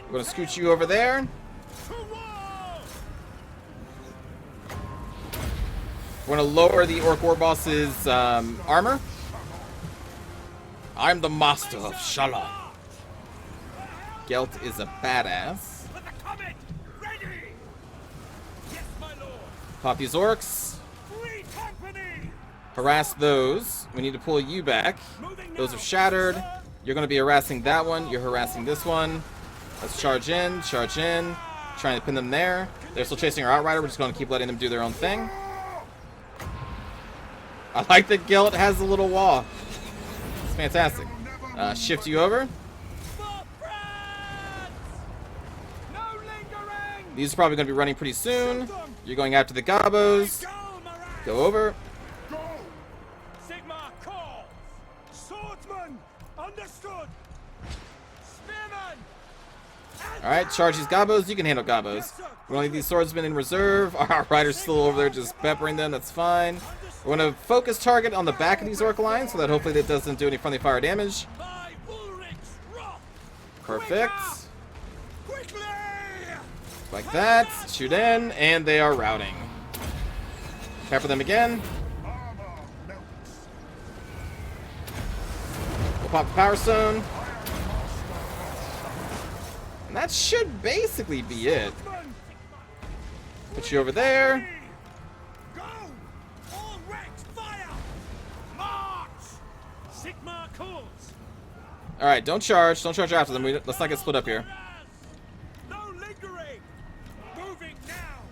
We're gonna scoot you over there. We're gonna lower the orc war boss's armor. I'm the master of Shalom. Gelt is a badass. Pop these orcs. Harass those. We need to pull you back. Moving Those now, are shattered. sir. You're going to be harassing that one. You're harassing this one. Let's charge in. Charge in. Trying to pin them there. They're still chasing our Outrider. We're just going to keep letting them do their own thing. I like that Gelt has a little wall. It's fantastic. Shift you over. For France! No lingering! These are probably going to be running pretty soon. You're going after the Gobos. Go over. Sigma calls. Swordsman, understood. Spearman. Alright, charge these Gobos. You can handle Gobos. We're going to leave these swordsmen in reserve. Our Rider's still over there just peppering them. That's fine. We're going to focus target on the back of these Orc lines so that hopefully that doesn't do any friendly fire damage. By Ulrich's wrath. Perfect. Quickly. Like that. Shoot in. And they are routing. Pepper them again. We'll pop the Power Stone. And that should basically be it. Put you over there. Go. All ranks fire. March. Sigma calls. Alright, don't charge. Don't charge after them. Let's not get split up here. No lingering. Moving now.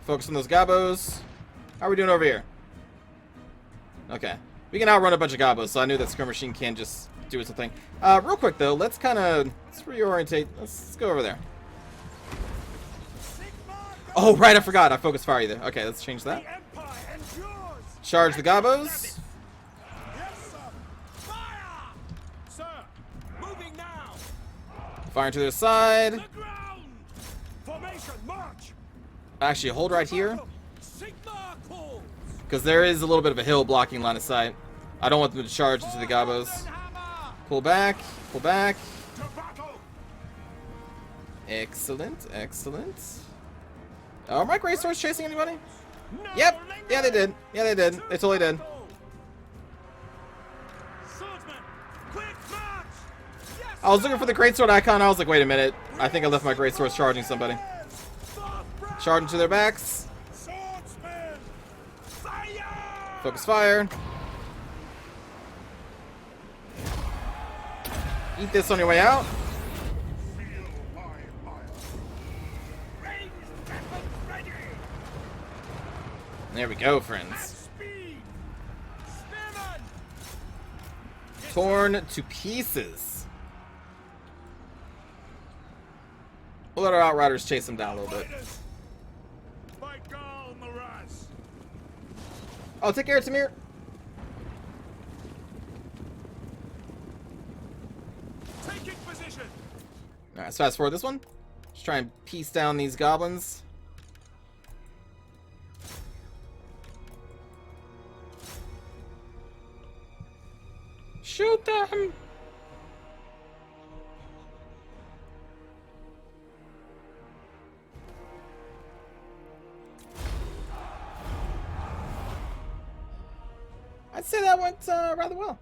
Focus on those Gabos. How are we doing over here? Okay. We can outrun a bunch of Gabos, so I knew that Skirm Machine can just do its own thing. Real quick, though, let's reorientate. Let's go over there. Oh, right, I forgot. I focused fire either. Okay, let's change that. The Empire endures. Charge the Gabos. Yes, sir. Fire. Sir, moving now. Fire to their side. The ground. Formation, march. Actually, hold right here, Sigma calls. because there is a little bit of a hill blocking line of sight. I don't want them to charge into the Gabos. Pull back. Pull back. To battle. Excellent. Excellent. Are my Grey Swords chasing anybody? No Yep. lingering. Yeah, they did. Yeah, they did. They totally did. Swordsman, quick march. Yes, I was looking for the Great Sword icon. I was like, wait a minute. I think I left my Great Swords charging somebody. Charging to their backs. Swordsman, fire. Focus fire. Eat this on your way out. Ranged weapons ready. There we go, At friends. speed. Spearman. Torn to pieces. We'll let our Outriders chase them down a little bit. Fighters. By Gal Maraz. Oh, take care, Tamir. Taking position. Alright, let's fast forward this one. Just try and piece down these goblins. Shoot them! I'd say that went rather well.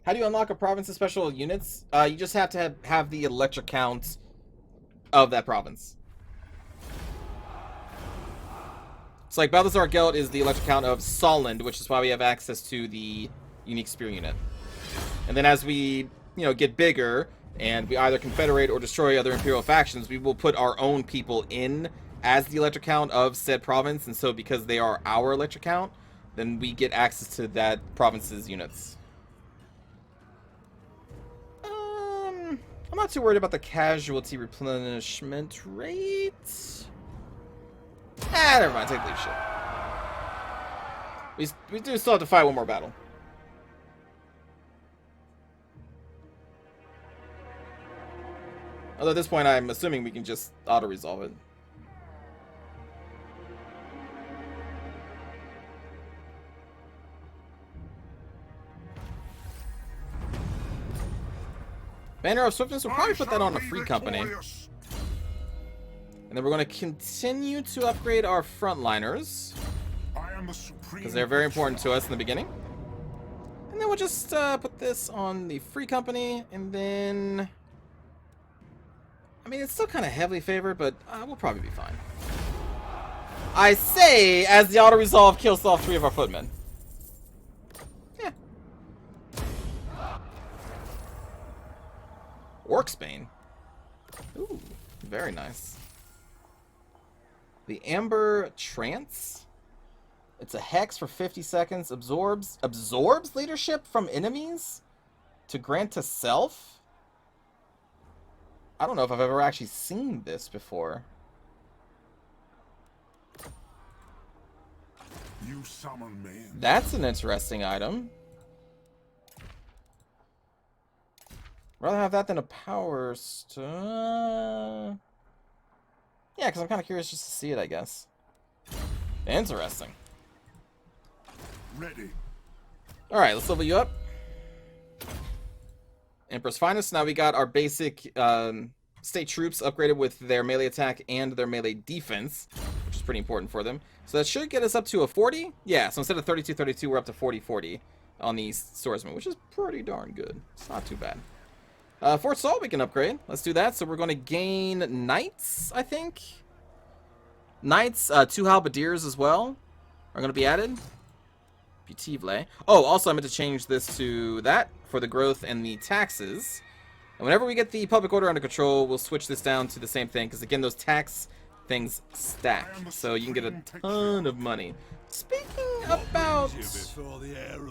How do you unlock a province's special units? You just have to have the elector count of that province. So like Balthazar Gelt is the elector count of Solland, which is why we have access to the unique spear unit. And then as we, get bigger and we either confederate or destroy other imperial factions, we will put our own people in as the elector count of said province. And so because they are our elector count, then we get access to that province's units. I'm not too worried about the casualty replenishment rate. Never mind, take leave shit. We do still have to fight one more battle. Although at this point I'm assuming we can just auto-resolve it. Banner of Swiftness, we'll probably put that on a free company. And then we're going to continue to upgrade our frontliners. I am the supreme. because they're very important to us in the beginning. And then we'll just put this on the free company, and then... I mean, it's still kind of heavily favored, but we'll probably be fine. I say, as the auto-resolve kills off 3 of our footmen. Yeah. Orcsbane. Ooh, very nice. The Amber Trance. It's a hex for 50 seconds. Absorbs leadership from enemies to grant to self. I don't know if I've ever actually seen this before. You summon me. That's an interesting item. Rather have that than a power stone. Yeah, because I'm kind of curious just to see it, I guess. Interesting. Ready. Alright, let's level you up. Emperor's Finest. Now we got our basic state troops upgraded with their melee attack and their melee defense, which is pretty important for them. So that should get us up to a 40. Yeah, so instead of 32-32, we're up to 40-40 on these swordsmen, which is pretty darn good. It's not too bad. Fort Salt we can upgrade. Let's do that. So we're going to gain Knights, I think. Knights, 2 Halberdiers as well are going to be added. Beautiful. Oh, also I meant to change this to that for the growth and the taxes. And whenever we get the public order under control, we'll switch this down to the same thing, because again, those tax things stack, so you can get a ton of money. Speaking about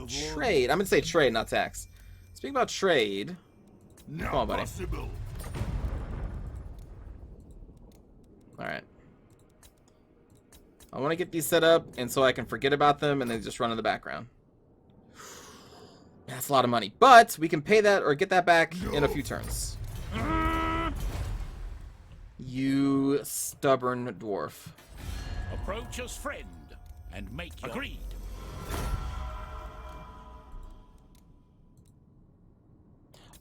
trade, I'm gonna say trade, not tax. Speaking about trade, come on, buddy. All right. I want to get these set up, and so I can forget about them and then just run in the background. That's a lot of money, but we can pay that or get that back in a few turns. You stubborn dwarf. Approach as friend and make your agreed.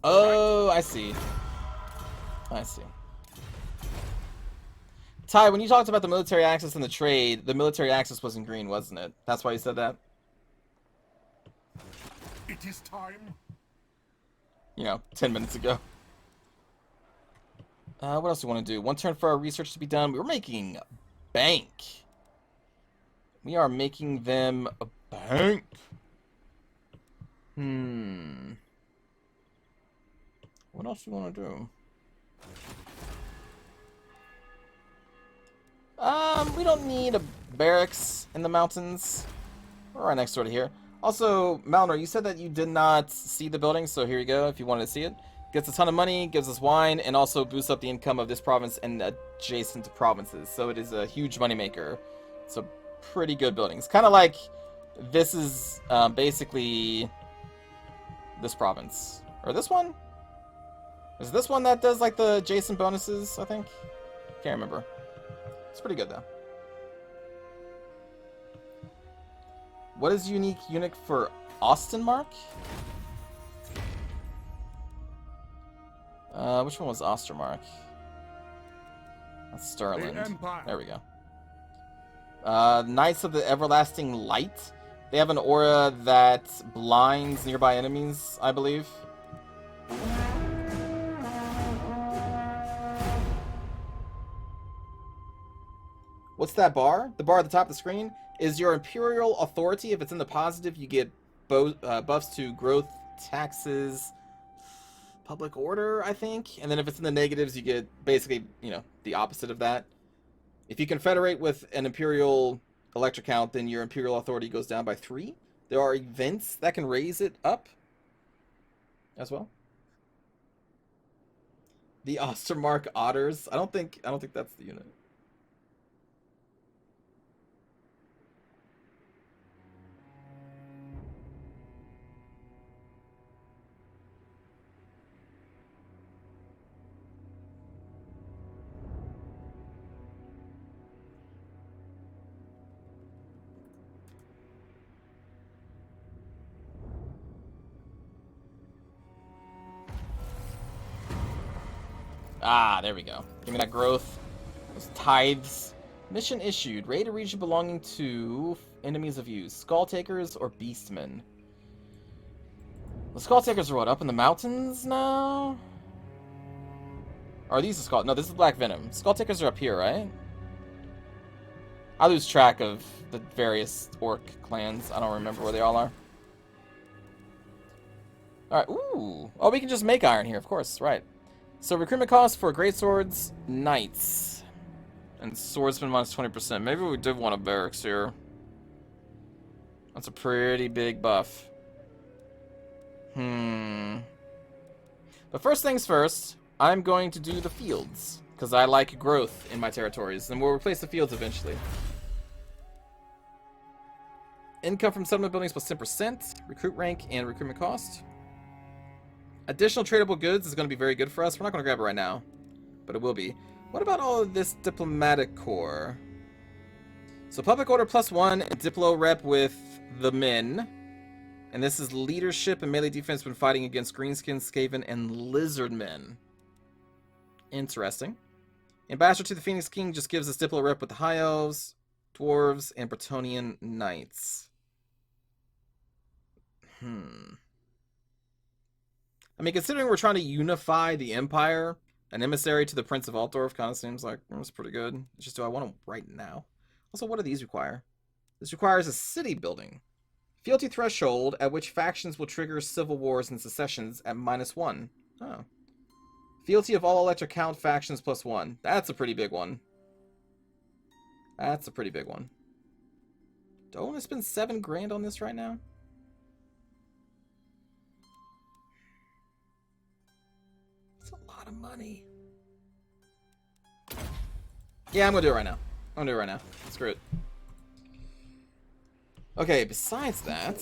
Oh, I see. I see. Ty, when you talked about the military axis and the trade, the military axis was in green, wasn't it? That's why you said that? It is time. You know, 10 minutes ago. What else do we want to do? 1 turn for our research to be done. We're making bank. We are making them a bank. What else do you want to do? We don't need a barracks in the mountains. We're right next door to here. Also, Malnor, you said that you did not see the building, so here you go if you wanted to see it. Gets a ton of money, gives us wine, and also boosts up the income of this province and adjacent provinces. So it is a huge moneymaker. It's a pretty good building. It's kind of like this is basically this province. Or this one? Is this one that does like the adjacent bonuses, I think? Can't remember. It's pretty good though. What is unique unit for Ostenmark? Which one was Ostermark? That's Sterling. There we go. Knights of the Everlasting Light. They have an aura that blinds nearby enemies, I believe. What's that bar? The bar at the top of the screen is your Imperial Authority. If it's in the positive, you get buffs to growth, taxes, public order, I think. And then if it's in the negatives, you get basically, you know, the opposite of that. If you confederate with an Imperial elector count, then your Imperial Authority goes down by 3. There are events that can raise it up as well. The Ostermark Otters. I don't think that's the unit. Ah, there we go. Give me that growth. Those tithes. Mission issued. Raid a region belonging to enemies of you? Skull Takers or Beastmen? The Skull Takers are what, up in the mountains now? Or are these the Skull? No, this is Black Venom. Skull Takers are up here, right? I lose track of the various orc clans. I don't remember where they all are. Alright, ooh. Oh, we can just make iron here, of course, right. So recruitment cost for greatswords, knights. And swordsman minus 20%. Maybe we did want a barracks here. That's a pretty big buff. But first things first, I'm going to do the fields. Because I like growth in my territories. And we'll replace the fields eventually. Income from settlement buildings plus 10%. Recruit rank and recruitment cost. Additional tradable goods is going to be very good for us. We're not going to grab it right now. But it will be. What about all of this diplomatic corps? So public order +1 and diplo rep with the men. And this is leadership and melee defense when fighting against Greenskin, Skaven, and Lizardmen. Interesting. Ambassador to the Phoenix King just gives us diplo rep with the High Elves, Dwarves, and Bretonian Knights. I mean, considering we're trying to unify the Empire, an emissary to the Prince of Altdorf kind of seems like it's pretty good. It's just, do I want them right now? Also, what do these require? This requires a city building. Fealty threshold, at which factions will trigger civil wars and secessions at -1. Oh. Fealty of all elector count factions +1. That's a pretty big one. That's a pretty big one. Do I want to spend 7 grand on this right now? That's a lot of money. Yeah, I'm gonna do it right now. I'm gonna do it right now. Screw it. Okay, besides that,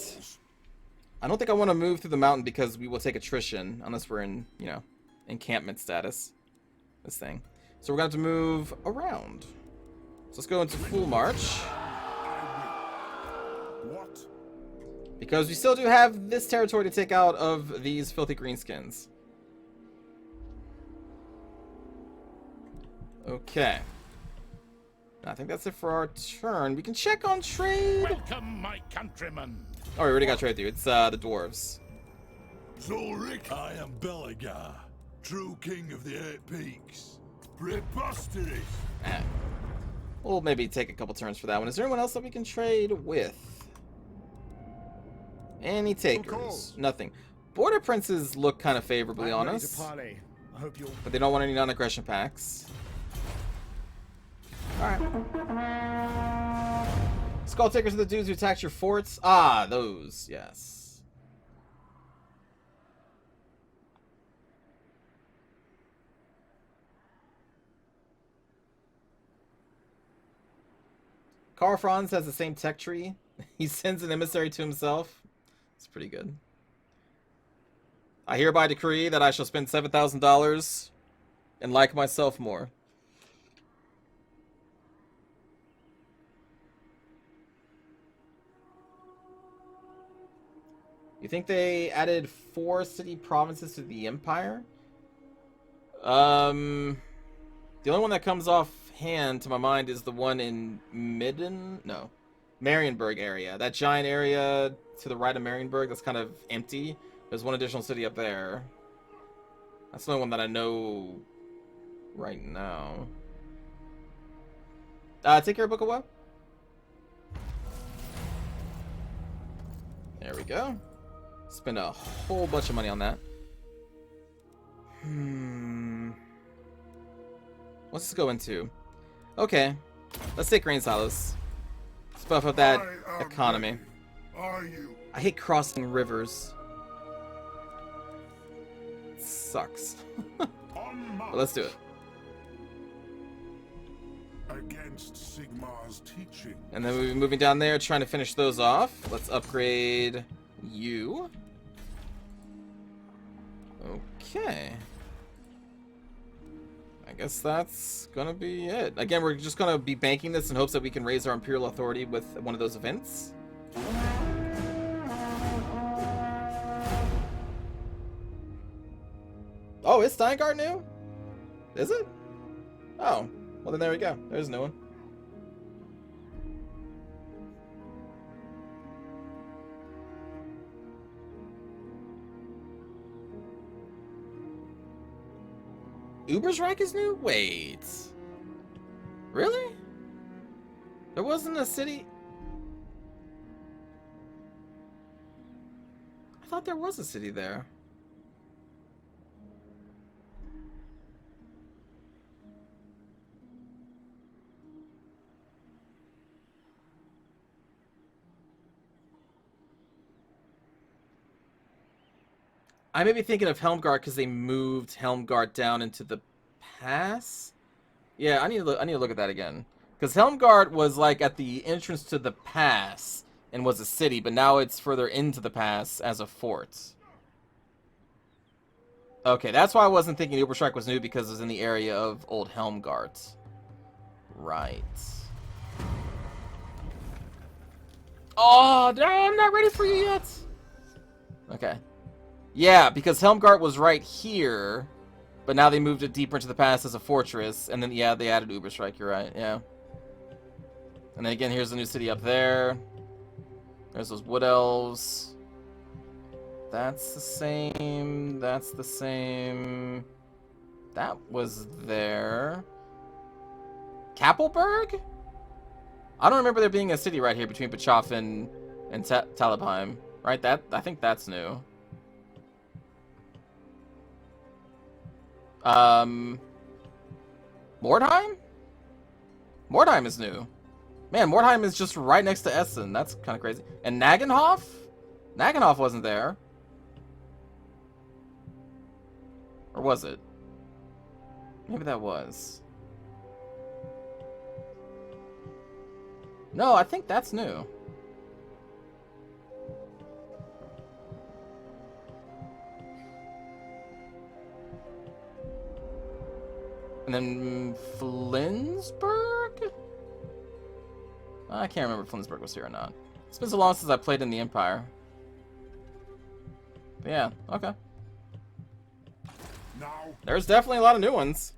I don't think I want to move through the mountain because we will take attrition unless we're in, you know, encampment status. This thing. So we're going to have to move around. So let's go into full march. What? Because we still do have this territory to take out of these filthy greenskins. Okay. I think that's it for our turn. We can check on trade. Welcome, my countrymen. Oh, we already got trade through. It's the dwarves. Zulrik, I am Belagar, true king of the 8 peaks. Preposterous. We'll maybe take a couple turns for that one. Is there anyone else that we can trade with? Any takers? Nothing. Border princes look kind of favorably on us, but they don't want any non-aggression packs. Alright. Skull Takers are the dudes who attacked your forts. Ah, those, yes. Karl Franz has the same tech tree. He sends an emissary to himself. It's pretty good. I hereby decree that I shall spend $7,000 and like myself more. You think they added 4 city provinces to the Empire? The only one that comes off hand to my mind is the one in Marienburg area. That giant area to the right of Marienburg that's kind of empty. There's one additional city up there. That's the only one that I know right now. Take care of Book of Woe. There we go. Spend a whole bunch of money on that. What's this go into? Okay. Let's take grain silos. Let's buff up that economy. Are you? I hate crossing rivers. It sucks. But let's do it. Against Sigmar's teaching. And then we'll be moving down there, trying to finish those off. Let's upgrade you. Okay. I guess that's gonna be it. Again, we're just gonna be banking this in hopes that we can raise our Imperial authority with one of those events. Oh, is Steingart new? Is it? Oh. Well, then there we go. There's no one. Ubersreich is new? Wait. Really? There wasn't a city? I thought there was a city there. I may be thinking of Helmgart because they moved Helmgart down into the pass. Yeah, I need to look at that again. Because Helmgart was like at the entrance to the pass and was a city, but now it's further into the pass as a fort. Okay, that's why I wasn't thinking Uberstrike was new, because it was in the area of Old Helmgart. Right. Oh, I'm not ready for you yet. Okay. Yeah, because Helmgart was right here, but now they moved it deeper into the pass as a fortress, and then, yeah, they added Uberstrike, you're right, yeah. And then again, here's the new city up there. There's those wood elves. That's the same, that's the same. That was there. Kappelberg? I don't remember there being a city right here between Bachofen and Talabheim, right? I think that's new. Mordheim? Mordheim is new. Man, Mordheim is just right next to Essen. That's kind of crazy. And Nagenhof? Nagenhof wasn't there. Or was it? Maybe that was. No, I think that's new. And then Flensburg? I can't remember if Flensburg was here or not. It's been so long since I played in the Empire. But yeah, okay. Now, There's definitely a lot of new ones.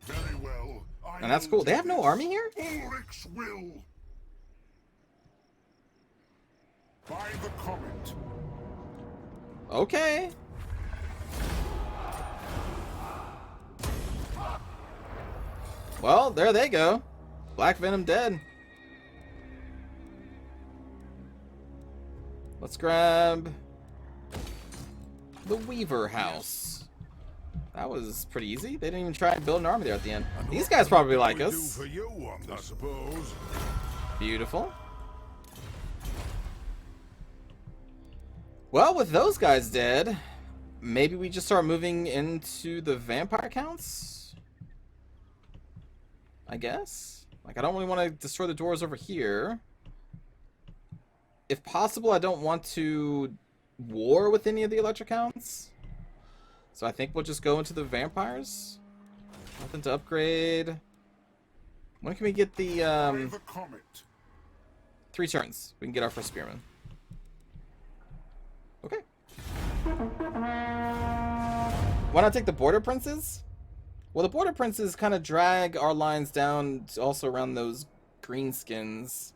very well. And that's cool. They have no army here? Ulrich's will. By the comet. Okay. Well, there they go. Black Venom dead. Let's grab the Weaver House. That was pretty easy. They didn't even try and build an army there at the end. These guys probably like us. For you, I suppose. Beautiful. Well, with those guys dead, maybe we just start moving into the vampire counts? I guess. Like, I don't really want to destroy the doors over here. If possible, I don't want to war with any of the elector counts. So I think we'll just go into the vampires. Nothing to upgrade. When can we get the, By the comet. 3 turns. We can get our first spearman. Okay. Why not take the border princes? Well, the border princes kind of drag our lines down also around those greenskins.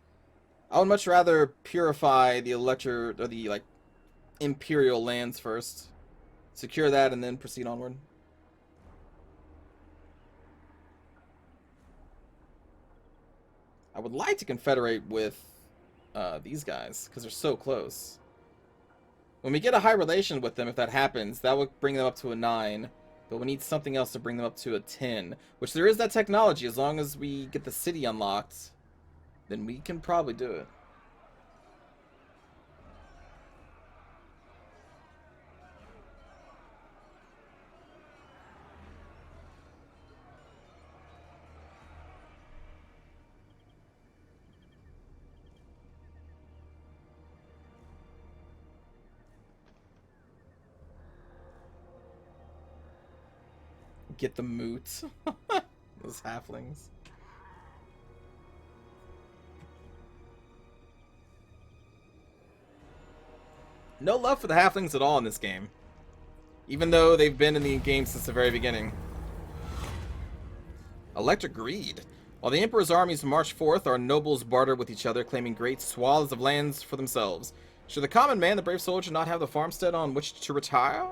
I would much rather purify the elector, or the, like, imperial lands first. Secure that and then proceed onward. I would like to confederate with these guys, because they're so close. When we get a high relation with them, if that happens, that would bring them up to a 9. But we need something else to bring them up to a 10. Which there is that technology. As long as we get the city unlocked, then we can probably do it. Get the moots. Those halflings. No love for the halflings at all in this game. Even though they've been in the game since the very beginning. Elector greed. While the Emperor's armies march forth, our nobles barter with each other, claiming great swaths of lands for themselves. Should the common man, the brave soldier, not have the farmstead on which to retire?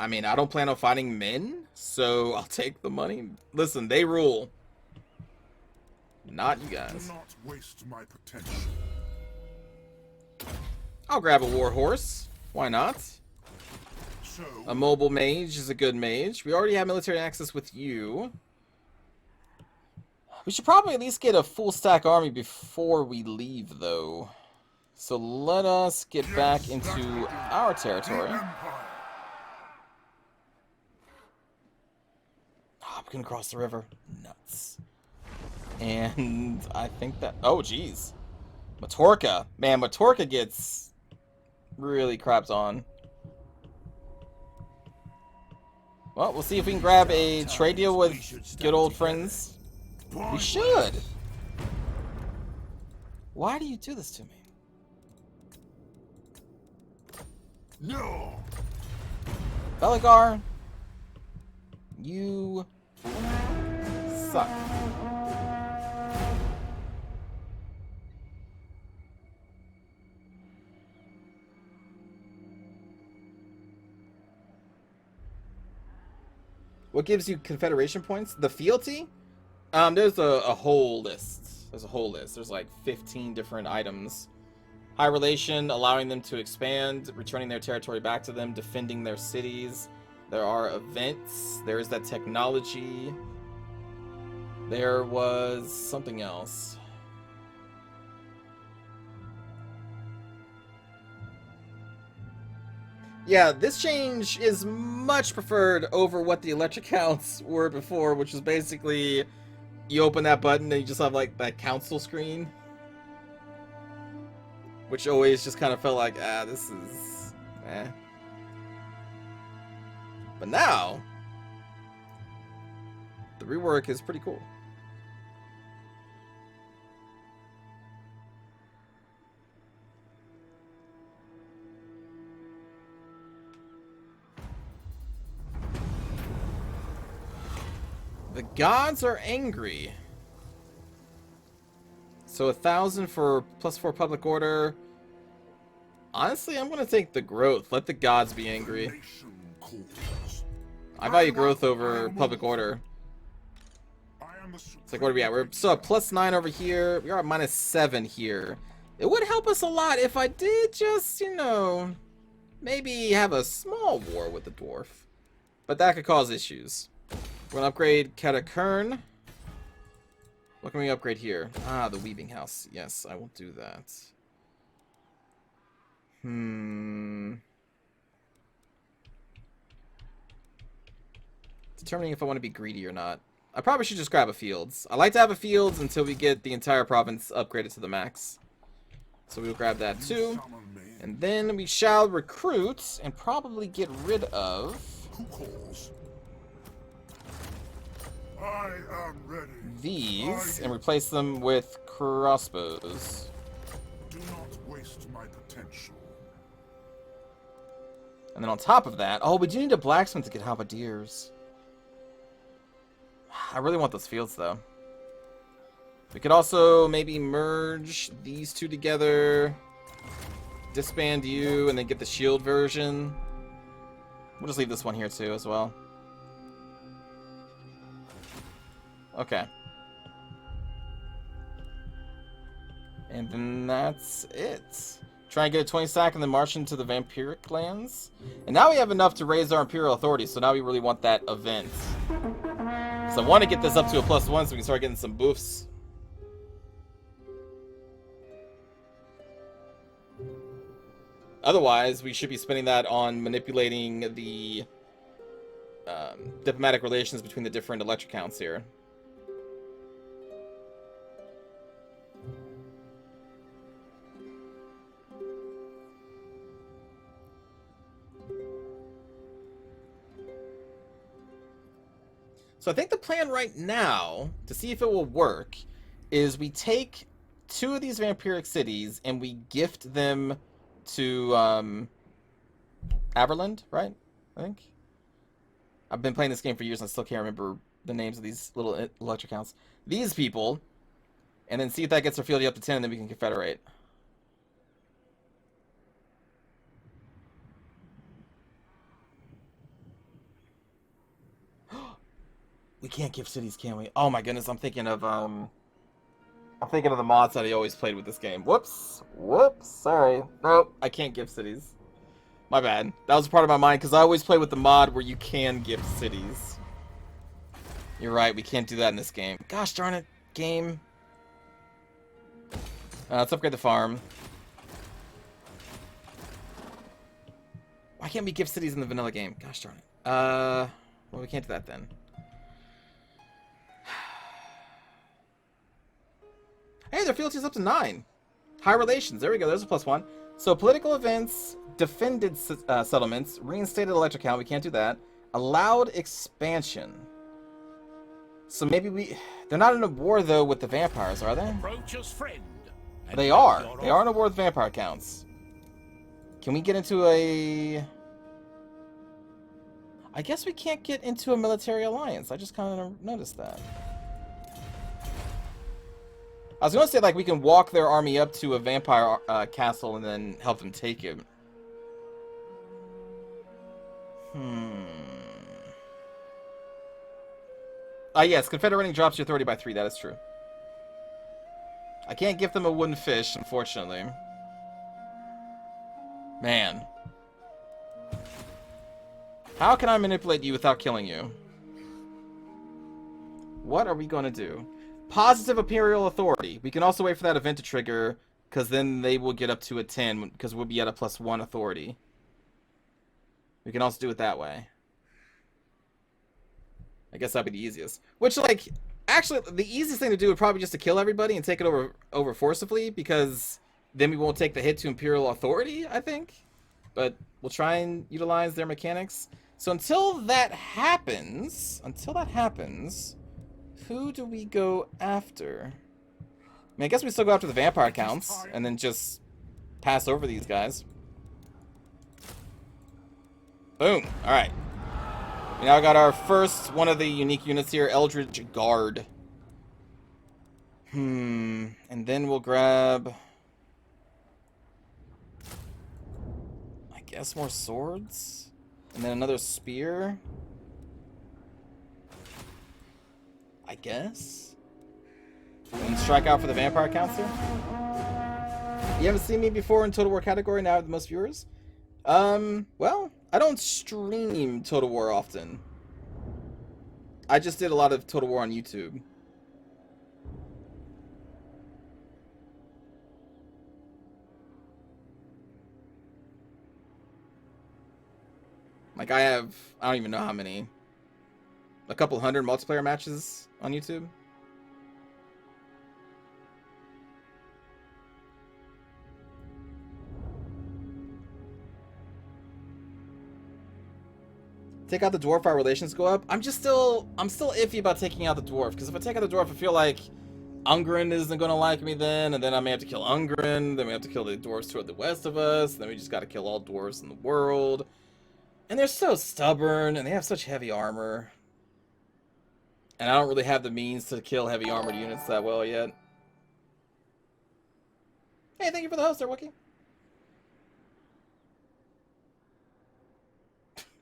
I mean, I don't plan on fighting men, so I'll take the money. Listen, they rule. Not you Do guys. not waste my potential. I'll grab a war horse. Why not? So, A mobile mage is a good mage. We already have military access with you. We should probably at least get a full stack army before we leave, though. So let us get back into our territory. Empire. Oh, we can cross the river. Nuts. And I think that... Oh, jeez. Matorka. Man, Matorka gets really crapped on. Well, we'll see if we can grab a trade deal with good old friends. We should. Why do you do this to me? No. Belagar, you suck. What gives you Confederation points? The fealty? There's a whole list. There's a whole list. There's like 15 different items. High relation, allowing them to expand, returning their territory back to them, defending their cities. There are events. There is that technology. There was something else. Yeah, this change is much preferred over what the electric counts were before, which was basically you open that button and you just have like that council screen. Which always just kind of felt like, this is eh. But now, the rework is pretty cool. The gods are angry. So 1,000 for +4 public order. Honestly, I'm gonna take the growth. Let the gods be angry. Nation calls. I value growth over public order. I am the It's like, what are we at? We're still at +9 over here. We are at -7 here. It would help us a lot if I did just, you know, maybe have a small war with the dwarf. But that could cause issues. We're gonna upgrade Katakern. What can we upgrade here? Ah, the weaving house. Yes, I will do that. Determining if I want to be greedy or not. I probably should just grab a fields. I like to have a fields until we get the entire province upgraded to the max. So we'll grab that too. And then we shall recruit and probably get rid of Who calls? I am ready. these and replace them with crossbows. Do not waste my potential. And then on top of that, oh, we do need a blacksmith to get halberdiers. I really want those fields, though. We could also maybe merge these two together, disband you, and then get the shield version. We'll just leave this one here, too, as well. Okay. And then that's it. Try and get a 20 stack and then march into the vampiric lands. And now we have enough to raise our imperial authority, so now we really want that event. So I want to get this up to a +1 so we can start getting some boofs. Otherwise, we should be spending that on manipulating the diplomatic relations between the different electric counts here. So I think the plan right now, to see if it will work, is we take 2 of these vampiric cities and we gift them to Aberland, right? I think. I've been playing this game for years and I still can't remember the names of these little electric counts. These people, and then see if that gets our fealty up to 10 and then we can confederate. We can't give cities, can we? Oh my goodness, I'm thinking of the mods that I always played with this game. Whoops. Whoops. Sorry. Nope, I can't give cities. My bad. That was part of my mind, because I always play with the mod where you can gift cities. You're right, we can't do that in this game. Gosh darn it, game. Let's upgrade the farm. Why can't we gift cities in the vanilla game? Gosh darn it. Well, we can't do that then. Hey, their fealty is up to 9. High relations. There we go. There's a +1. So political events, defended settlements, reinstated elector count. We can't do that. Allowed expansion. So maybe they're not in a war though with the vampires, are they? Approach us, friend. They are. They are in a war with vampire counts. Can we get into a... I guess we can't get into a military alliance. I just kind of noticed that. I was going to say, like, we can walk their army up to a vampire castle and then help them take it. Yes, Confederating drops your authority by 3. That is true. I can't give them a wooden fish, unfortunately. Man. How can I manipulate you without killing you? What are we going to do? Positive Imperial Authority. We can also wait for that event to trigger, because then they will get up to a 10, because we'll be at a +1 authority. We can also do it that way. I guess that'd be the easiest. Which, like, actually, the easiest thing to do would probably just to kill everybody and take it over forcibly, because then we won't take the hit to Imperial Authority, I think. But we'll try and utilize their mechanics. So until that happens, who do we go after? I mean, I guess we still go after the vampire counts, and then just pass over these guys. Boom. Alright. We now got our first one of the unique units here, Eldritch Guard. And then we'll grab... I guess more swords? And then another spear? I guess? And strike out for the vampire counts here? You haven't seen me before in Total War category, now I have the most viewers? Well, I don't stream Total War often. I just did a lot of Total War on YouTube. Like, I don't even know how many. A couple hundred multiplayer matches on YouTube. Take out the dwarf, our relations go up. I'm still iffy about taking out the dwarf, because if I take out the dwarf, I feel like Ungren isn't gonna like me then, and then I may have to kill Ungren, then we have to kill the dwarves toward the west of us, then we just gotta kill all dwarves in the world. And they're so stubborn, and they have such heavy armor. And I don't really have the means to kill heavy armored units that well yet. Hey, thank you for the host there, Wookie.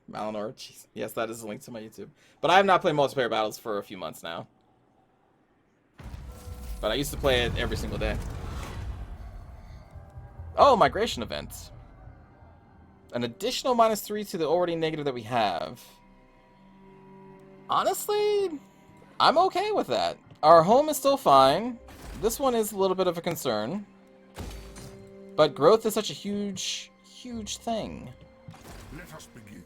Malinor, jeez. Yes, that is a link to my YouTube. But I have not played multiplayer battles for a few months now. But I used to play it every single day. Oh, migration event. An additional -3 to the already negative that we have. Honestly, I'm okay with that. Our home is still fine. This one is a little bit of a concern. But growth is such a huge, huge thing. Let us begin.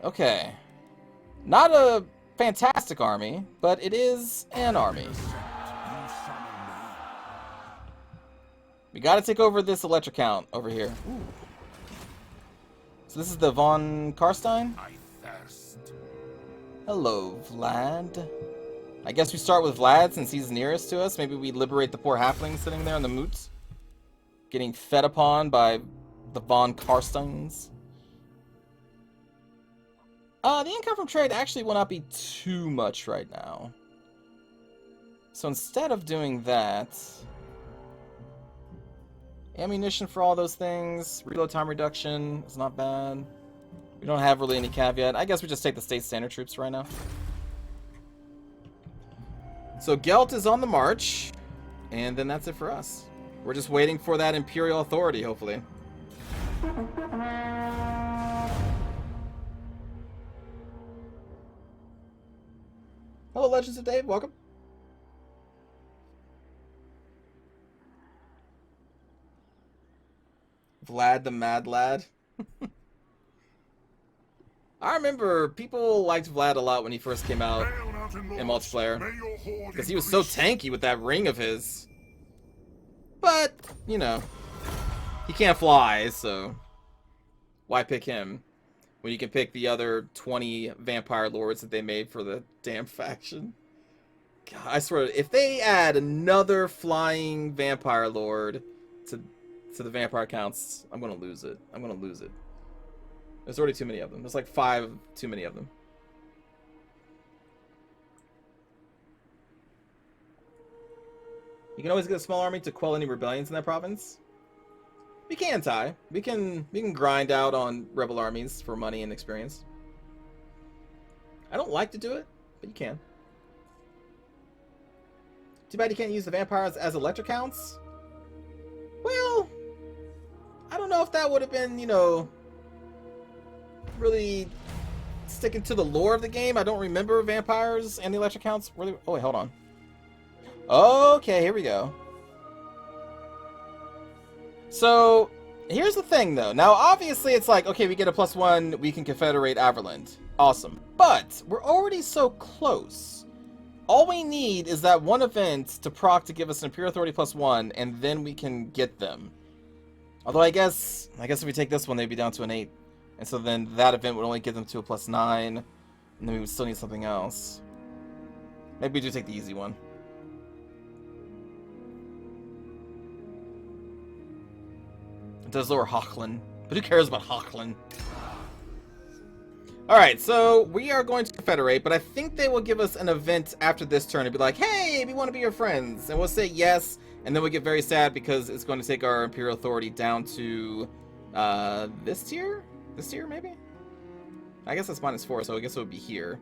Okay. Not a fantastic army, but it is an army. We gotta take over this elector count over here. Ooh. So this is the von Karstein? I thirst. Hello, Vlad. I guess we start with Vlad since he's nearest to us. Maybe we liberate the poor halfling sitting there in the moot. Getting fed upon by the von Karsteins. The income from trade actually will not be too much right now. So instead of doing that... Ammunition for all those things. Reload time reduction is not bad. We don't have really any caveat. I guess we just take the state standard troops right now. So Gelt is on the march, and then that's it for us. We're just waiting for that Imperial authority, hopefully. Hello, Legends of Dave. Welcome. Vlad the Mad Lad. I remember people liked Vlad a lot when he first came out in multiplayer, because he was so tanky with that ring of his. But, you know, he can't fly, so why pick him when you can pick the other 20 vampire lords that they made for the damn faction? God, I swear, if they add another flying vampire lord to the vampire counts, I'm gonna lose it. I'm gonna lose it. There's already too many of them. There's like 5 too many of them. You can always get a small army to quell any rebellions in that province. We can, Ty. We can grind out on rebel armies for money and experience. I don't like to do it, but you can. Too bad you can't use the vampires as elector counts. Well, I don't know if that would have been, you know, really sticking to the lore of the game. I don't remember vampires and the electric counts really. Oh wait, hold on. Okay, here we go. So here's the thing though. Now obviously it's like, okay, we get a +1, we can confederate Averland. Awesome. But we're already so close. All we need is that one event to proc to give us an Imperial Authority +1, and then we can get them. Although I guess if we take this one, they'd be down to an 8. And so then that event would only get them to a +9. And then we would still need something else. Maybe we do take the easy one. It does lower Hochland. But who cares about Hochland? Alright, so we are going to confederate, but I think they will give us an event after this turn and be like, hey, we want to be your friends. And we'll say yes, and then we'll get very sad because it's going to take our Imperial Authority down to this tier? This tier, maybe? I guess that's -4, so I guess it would be here.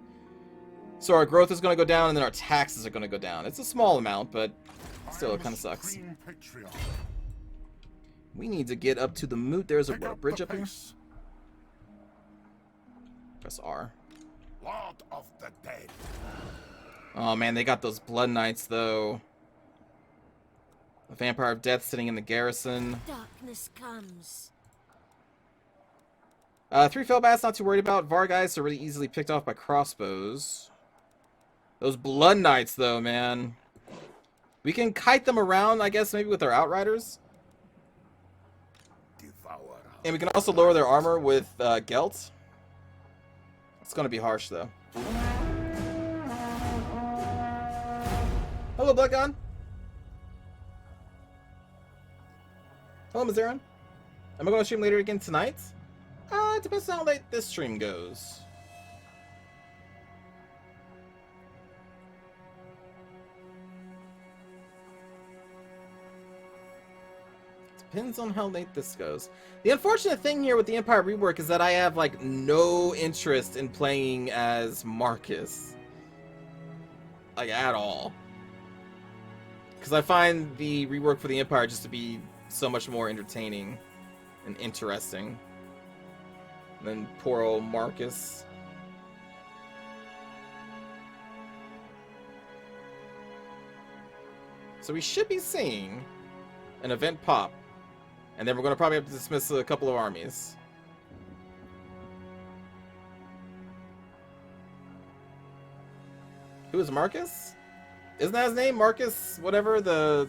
So our growth is going to go down, and then our taxes are going to go down. It's a small amount, but still, it kind of sucks. We need to get up to the moot. There's a bridge up here. Press R. Lord of the Dead. Oh man, they got those Blood Knights though. The Vampire of Death sitting in the garrison. Darkness comes. 3 Felbats, not too worried about. Vargeist are really easily picked off by crossbows. Those Blood Knights though, man. We can kite them around, I guess, maybe with our Outriders. And we can also lower their armor with Gelt. It's gonna be harsh though. Hello, Bloodgon. Hello, Mazarin. Am I going to stream later again tonight? It depends on how late this stream goes. Depends on how late this goes. The unfortunate thing here with the Empire rework is that I have like no interest in playing as Marcus. Like at all. Because I find the rework for the Empire just to be so much more entertaining and interesting than poor old Marcus. So we should be seeing an event pop. And then we're going to probably have to dismiss a couple of armies. Who is Marcus? Isn't that his name? Marcus, whatever, the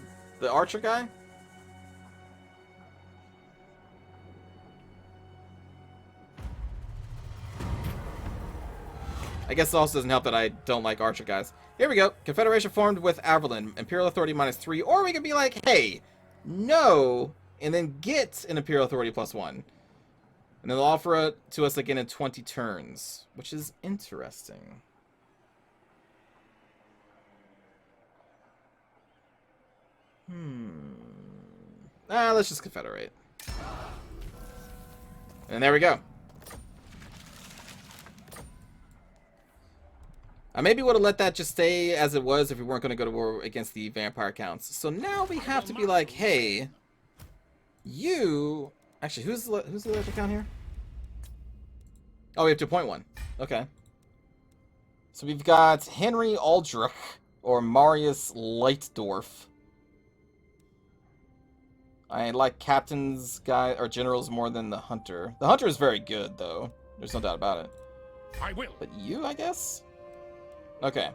archer guy? I guess it also doesn't help that I don't like archer guys. Here we go. Confederation formed with Averland. Imperial Authority -3. Or we could be like, hey, no, and then get an Imperial Authority +1. And then they'll offer it to us again in 20 turns, which is interesting. Let's just confederate. And there we go. I maybe would have let that just stay as it was if we weren't going to go to war against the vampire counts. So now we have to be like, hey, you... Actually, who's the electric count here? Oh, we have to appoint one. Okay. So we've got Henry Aldrich, or Marius Leitdorf. I like captains, guy, or generals more than the hunter. The hunter is very good, though. There's no doubt about it. I will. But you, I guess? Okay.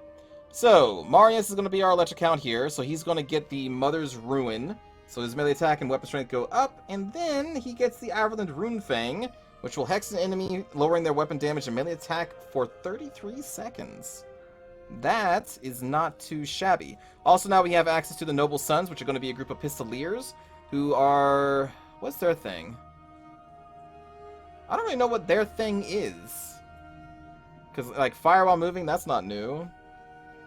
So, Marius is going to be our electric count here, so he's going to get the Mother's Ruin. So his melee attack and weapon strength go up, and then he gets the Ireland Rune Fang, which will hex an enemy, lowering their weapon damage and melee attack for 33 seconds. That is not too shabby. Also, now we have access to the Noble Sons, which are going to be a group of Pistoliers, who are... What's their thing? I don't really know what their thing is. Because, like, fire while moving, that's not new.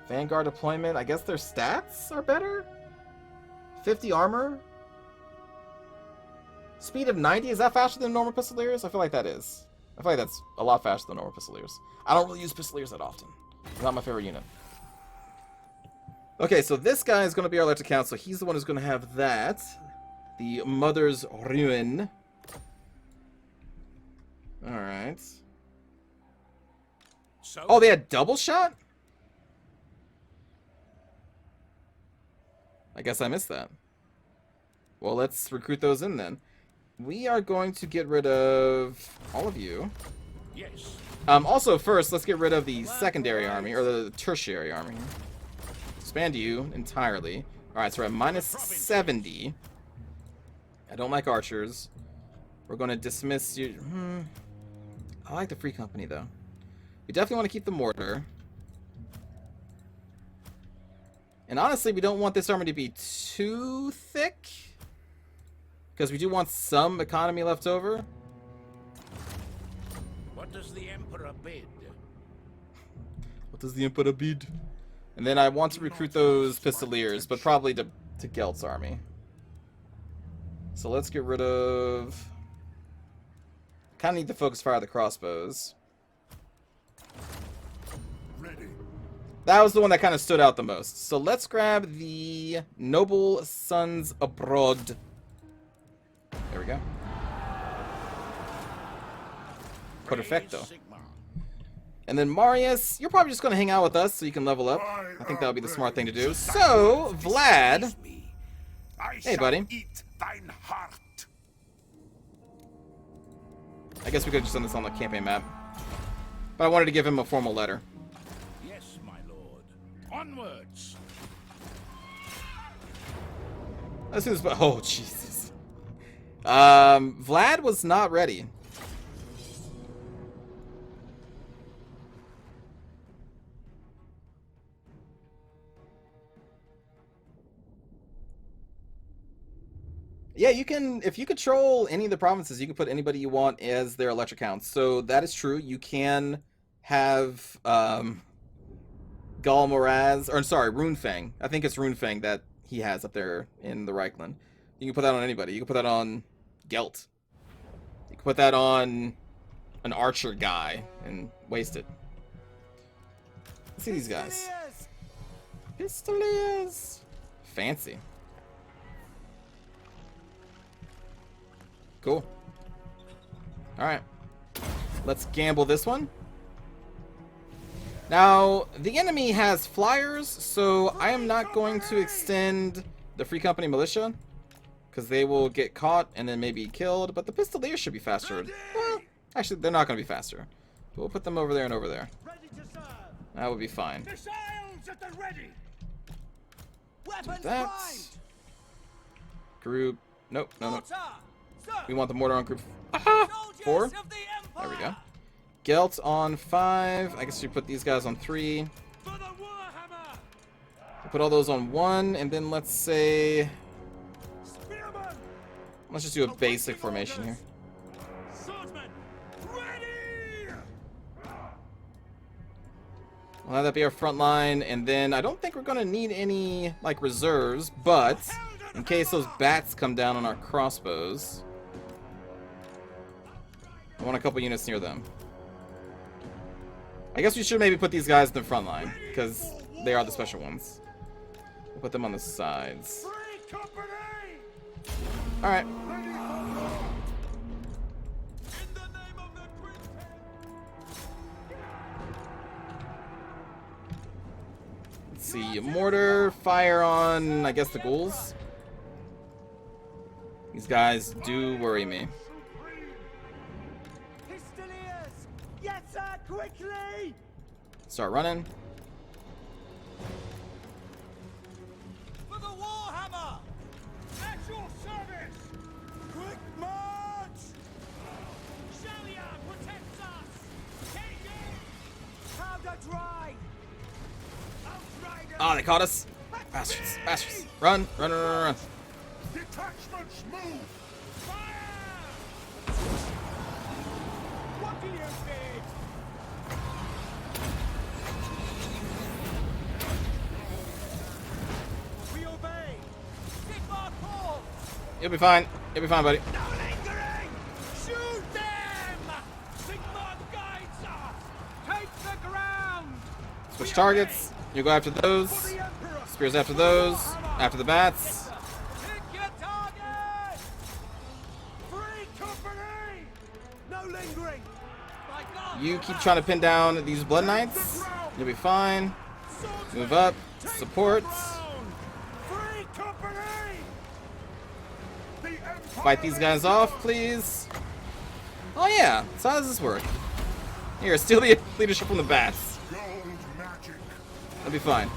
Vanguard deployment, I guess their stats are better? 50 armor? Speed of 90, is that faster than normal Pistoliers? I feel like that is. I feel like that's a lot faster than normal Pistoliers. I don't really use Pistoliers that often. It's not my favorite unit. Okay, so this guy is going to be our electric count, so he's the one who's going to have that. The Mother's Ruin. Alright. So Oh, they had double shot? I guess I missed that. Well, let's recruit those in then. We are going to get rid of all of you. yes. Also, first, let's get rid of the secondary army, or the tertiary army. Expand you entirely. Alright, so we're at minus 70. I don't like archers. We're going to dismiss you. I like the free company, though. We definitely want to keep the mortar. And honestly, we don't want this army to be too thick. Because we do want some economy left over. What does the Emperor bid? What does the Emperor bid? And then I want to recruit those Pistoliers, but probably to Gelt's army. So let's get rid of... Kind of need to focus fire the crossbows. Ready. That was the one that kind of stood out the most. So let's grab the Noble Sons Abroad. There we go. Perfecto. And then Marius, you're probably just going to hang out with us so you can level up. I think that would be the smart thing to do. So, Vlad. Hey, buddy. Eat thine heart. I guess we could have just done this on the campaign map. But I wanted to give him a formal letter. Yes, my lord. Onwards. Let's do this. Oh, Jesus. Vlad was not ready. Yeah, you can, if you control any of the provinces, you can put anybody you want as their electric counts. So that is true. You can have Galmoraz, or sorry, Runefang. I think it's Runefang that he has up there in the Reichland. You can put that on anybody. You can put that on Gelt. You can put that on an archer guy and waste it. Let's see these guys. Pistoliers! Fancy. Cool. Alright. Let's gamble this one. Now, the enemy has flyers, so I am not going to extend the Free Company Militia, because they will get caught and then maybe killed, but the Pistoliers should be faster. Well, actually, they're not going to be faster. But we'll put them over there and over there. Ready to serve. That would be fine. Missiles at the ready. Do that. Group. Nope, no, no. We want the mortar on group 4. There we go. Gelt on 5. I guess we put these guys on 3. For the Warhammer. We'll put all those on 1, and then let's say... Spearman. Let's just do a basic formation here. Swordsman. Ready. We'll have that be our front line, and then I don't think we're going to need any, like, reserves, but in case those bats come down on our crossbows, I want a couple units near them. I guess we should maybe put these guys in the front line, because they are the special ones. We'll put them on the sides. Free company! Alright. In the name of the Greenskin! Let's see. Mortar, fire on, I guess, the ghouls. These guys do worry me. Pistoliers! Yes, sir, quickly! Start running. For the Warhammer! At your service! Quick march! Shalia protects us! Engage! Powder dry! Outriders! Ah, they caught us. Bastards. Bastards. Run. Run, run, run, run. Detachments move! Fire! What do you bid? We obey! Sigmar call! You'll be fine. You'll be fine, buddy. No lingering! Shoot them! Sigmar guides us! Take the ground! Switch targets. You go after those. For the Emperor! Spears after those. After the bats. Pick your target! Free company! No lingering! By God! You keep trying to pin down these Blood Knights. You'll be fine. Move up. Support. Free company! The Empire Fight these guys off, please. Oh yeah. So how does this work? Here, steal the leadership from the bats. Gold magic. That'll be fine.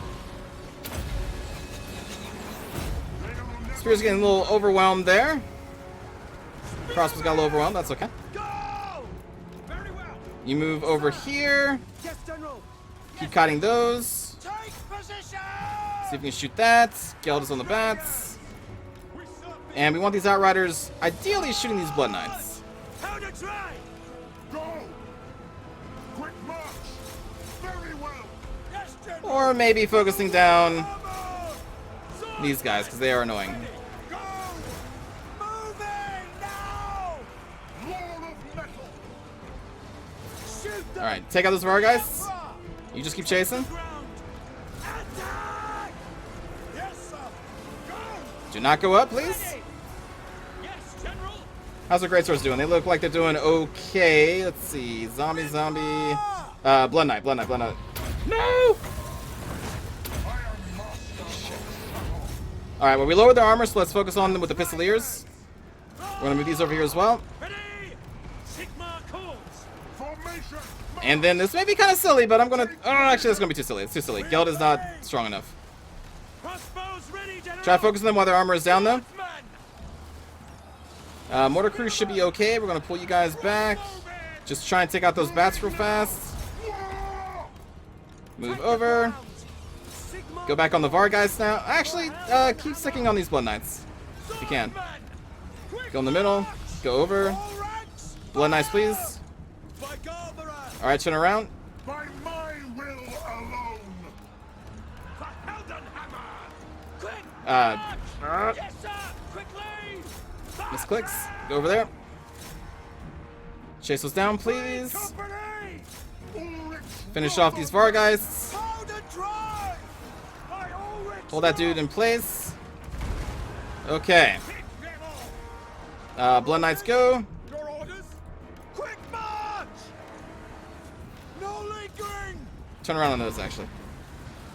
Spear's getting a little overwhelmed there. Crossbow's got a little overwhelmed. That's okay. Go! Very well! You move over here. Yes, General! Keep cutting those. Take position! See if we can shoot that. Gelt is on the bats. And we want these Outriders ideally shooting these Blood Knights. Powder dry! Go! Quick march! Very well! Yes, General! Or maybe focusing down Armor! Sword these guys, because they are annoying. Go! Moving now! Lord of metal! Shoot them! Alright, take out those Var guys. Emperor! You just keep chasing. Ground! Attack! Yes, sir! Go! Do not go up, please. Ready! Yes, General! How's the Great Swords doing? They look like they're doing okay. Let's see. Zombie. Blood Knight. No! I am master. Alright, well, we lowered their armor, so let's focus on them with the Pistoliers. We're gonna move these over here as well. Ready! Sigmar calls! Formation! And then this may be kind of silly, but I'm gonna... Oh, actually, that's gonna be too silly. It's too silly. Gelt is not strong enough. Crossbows ready, General! Try focusing them while their armor is down, though. Swordsman! Mortar crew should be okay. We're gonna pull you guys back. Just try and take out those bats real fast. Move over. Sigmar Go back on the Var guys now. Actually, keep sticking on these Blood Knights. If you can. Go in the middle. Go over. all ranks! Blood Knights, please. By Garberan! Alright, turn around. By my will alone! For Heldenhammer! Quick! Yes, sir! Quickly! Misclicks. Go over there. Chase those down, please. Company! Ulrich Finish off these Var guys. Powder dry! By Ulrich! Hold that dude in place. Okay. Pick them all! Blood Knights go. Your orders? Quick march! No lingering! Turn around on those, actually.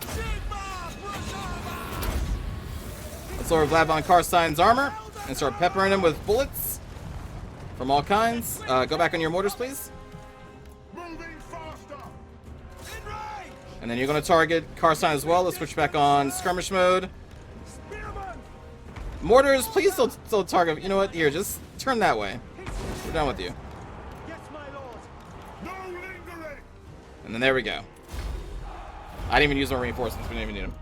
Sigmar preserve us! Let's lower Vlad von Karstein's armor and start peppering him with bullets from all kinds. Go back on your mortars, please. moving faster! In range! And then you're going to target Karstein as well. Let's switch back on skirmish mode. Spearman! Mortars, please don't target. You know what? Here, just turn that way. We're done with you. Yes, my lord! No lingering! And then there we go. I didn't even use my reinforcements. We didn't even need them.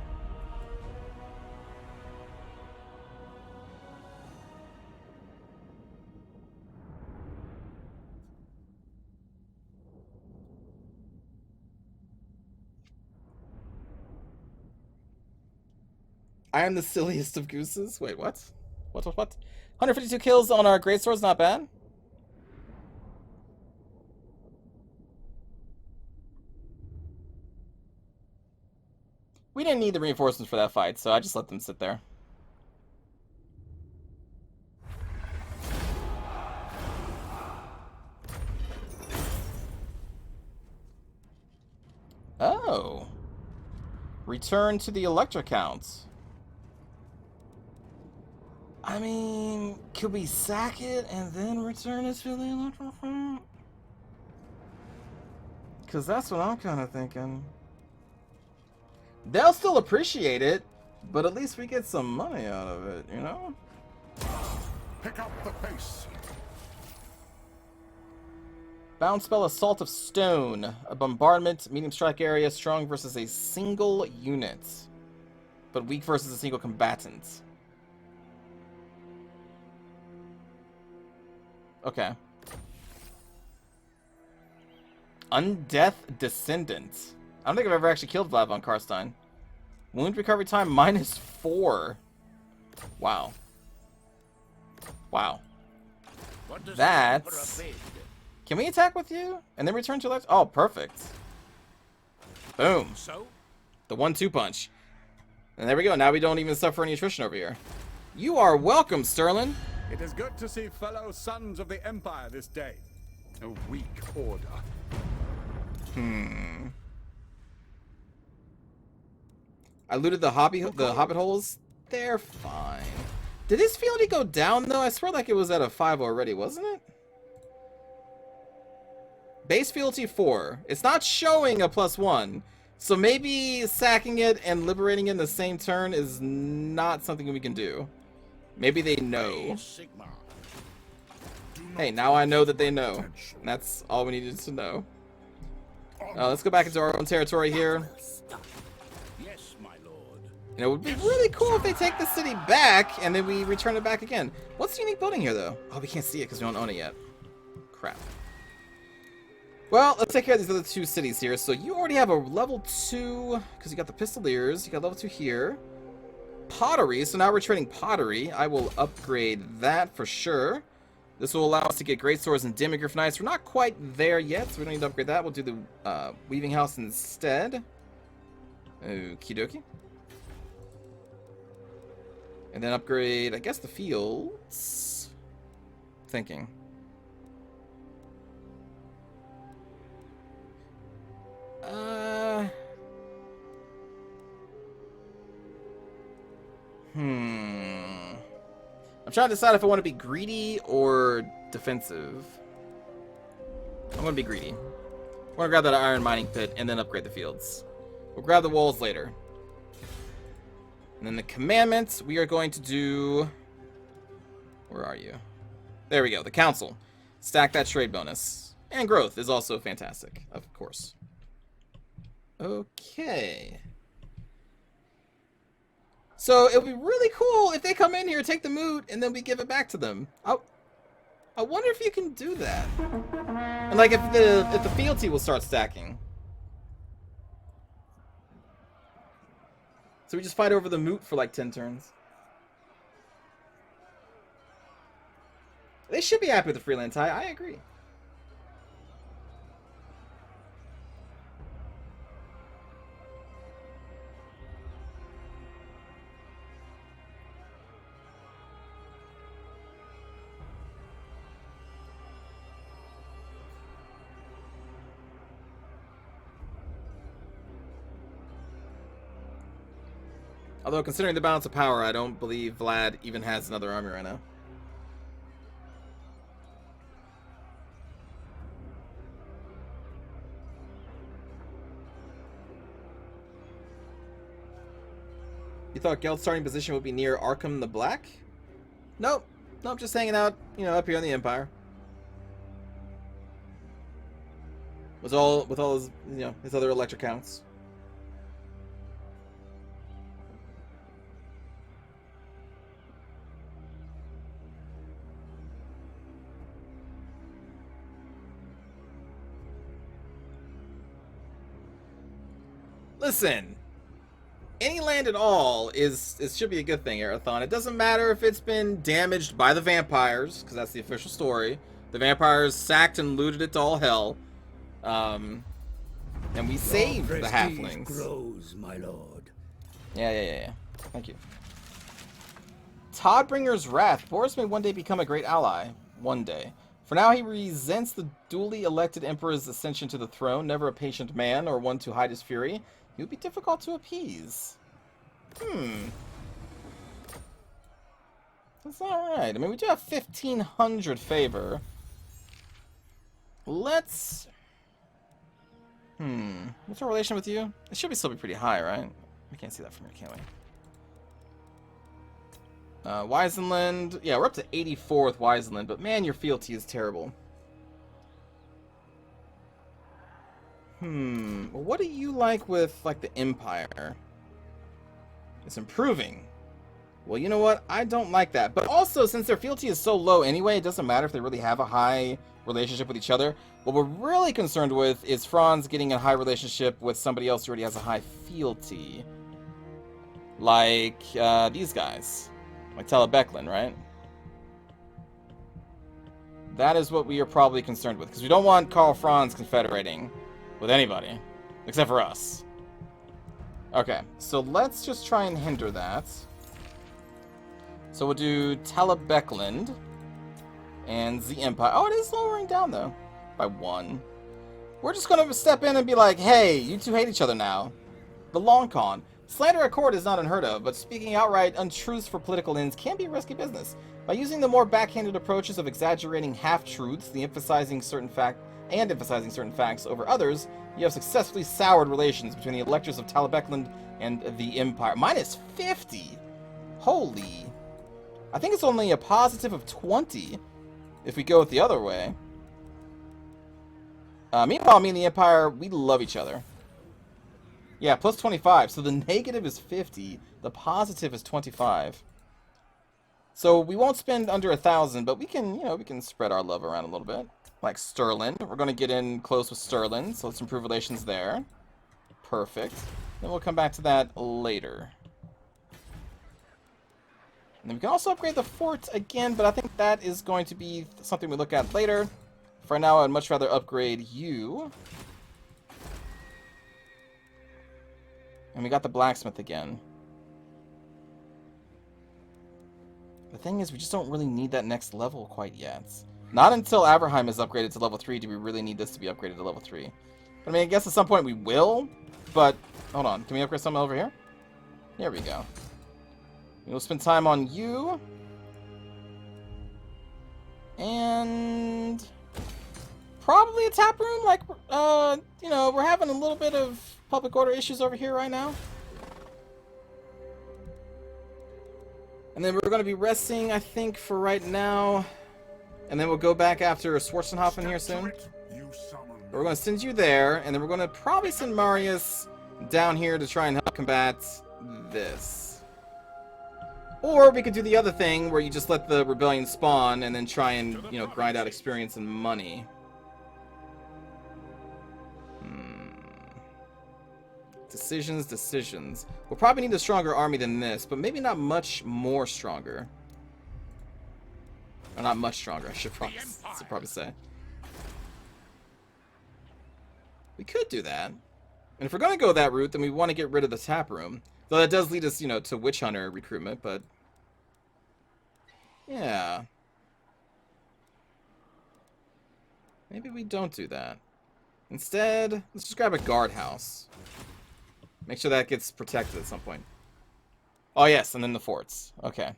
I am the silliest of gooses. Wait, what? What? 152 kills on our greatswords, not bad. We didn't need the reinforcements for that fight, so I just let them sit there. Oh. Return to the elector count. I mean, could we sack it and then return it to the elector count? Because that's what I'm kind of thinking. They'll still appreciate it, but at least we get some money out of it, you know? Pick up the pace. Bound spell Assault of Stone. A bombardment, medium strike area, strong versus a single unit. But weak versus a single combatant. Okay. Undeath Descendant. I don't think I've ever actually killed Vlad von Karstein. Wound recovery time -4. Wow. Wow. That's... Can we attack with you? And then return to left? Oh, perfect. Boom. So? The 1-2 punch. And there we go. Now we don't even suffer any attrition over here. You are welcome, Sterling. It is good to see fellow sons of the Empire this day. A weak order. I looted the hobbit holes. They're fine. Did his fealty go down, though? I swear like it was at a 5 already, wasn't it? Base fealty 4. It's not showing a +1. So maybe sacking it and liberating it in the same turn is not something we can do. Maybe they know. Hey, now I know that they know. And that's all we needed to know. Let's go back into our own territory here. Yes, my lord. And it would be really cool if they take the city back and then we return it back again. What's the unique building here, though? Oh, we can't see it because we don't own it yet. Crap. Well, let's take care of these other 2 cities here. So you already have a level 2, because you got the Pistoliers. You got level 2 here. Pottery, so now we're trading pottery. I will upgrade that for sure. This will allow us to get great swords and demigryph knights. We're not quite there yet, so we don't need to upgrade that. We'll do the weaving house instead. Okie dokie. And then upgrade, I guess, the fields. Thinking. I'm trying to decide if I want to be greedy or defensive. I'm going to be greedy. I want to grab that iron mining pit and then upgrade the fields. We'll grab the walls later. And then the commandments, we are going to do... Where are you? There we go, the council. Stack that trade bonus. And growth is also fantastic, of course. Okay. So it would be really cool if they come in here, take the moot, and then we give it back to them. I wonder if you can do that. And like if the fealty will start stacking. So we just fight over the moot for like 10 turns. They should be happy with the freelance tie, I agree. Although, considering the balance of power, I don't believe Vlad even has another army right now. You thought Gelt's starting position would be near Arkham the Black? Nope. Nope, just hanging out, you know, up here in the Empire. With all his, you know, his other elector counts. Listen, any land at all should be a good thing, Arathon. It doesn't matter if it's been damaged by the vampires, because that's the official story. The vampires sacked and looted it to all hell. And we saved the halflings. Grows, my lord. Yeah. Thank you. Toddbringer's Wrath. Boris may one day become a great ally. One day. For now, he resents the duly elected emperor's ascension to the throne. Never a patient man or one to hide his fury. He would be difficult to appease. That's alright. I mean, we do have 1,500 favor. Let's... What's our relation with you? It should still be pretty high, right? We can't see that from here, can we? Weisenland. Yeah, we're up to 84 with Weisenland, but man, your fealty is terrible. Well, what do you like with, like, the Empire? It's improving. Well, you know what? I don't like that. But also, since their fealty is so low anyway, it doesn't matter if they really have a high relationship with each other. What we're really concerned with is Franz getting a high relationship with somebody else who already has a high fealty. Like, these guys. Like Telebecklin, right? That is what we are probably concerned with. Because we don't want Karl Franz confederating with anybody. Except for us. Okay, so let's just try and hinder that. So we'll do Telebecklin and the Empire. Oh, it is lowering down, though. By 1. We're just going to step in and be like, hey, you two hate each other now. The long con. Slander at court is not unheard of, but speaking outright untruths for political ends can be risky business. By using the more backhanded approaches of exaggerating half-truths, emphasizing certain facts over others, you have successfully soured relations between the electors of Talabecland and the Empire. Minus 50? Holy. I think it's only a positive of 20 if we go it the other way. Meanwhile, me and the Empire, we love each other. Yeah, plus 25. So the negative is 50. The positive is 25. So we won't spend under 1,000, but we can, we can spread our love around a little bit. Like Sterling. We're going to get in close with Sterling, so let's improve relations there. Perfect. Then we'll come back to that later. And then we can also upgrade the fort again, but I think that is going to be something we look at later. For now, I'd much rather upgrade you. And we got the blacksmith again. The thing is, we just don't really need that next level quite yet. Not until Averheim is upgraded to level 3 do we really need this to be upgraded to level 3. But I mean, I guess at some point we will, but... Hold on, can we upgrade something over here? Here we go. We'll spend time on you. And... probably a tap room, like, we're having a little bit of public order issues over here right now. And then we're going to be resting, I think, for right now. And then we'll go back after Schwarzenhofen here soon. We're going to send you there, and then we're going to probably send Marius down here to try and help combat this. Or we could do the other thing, where you just let the rebellion spawn, and then try and, grind out experience and money. Decisions. We'll probably need a stronger army than this, but maybe not much more stronger. Or not much stronger, I should probably say. We could do that. And if we're going to go that route, then we want to get rid of the tap room. Though that does lead us, to Witch Hunter recruitment, but... yeah. Maybe we don't do that. Instead, let's just grab a guardhouse. Make sure that gets protected at some point. Oh, yes, and then the forts. Okay.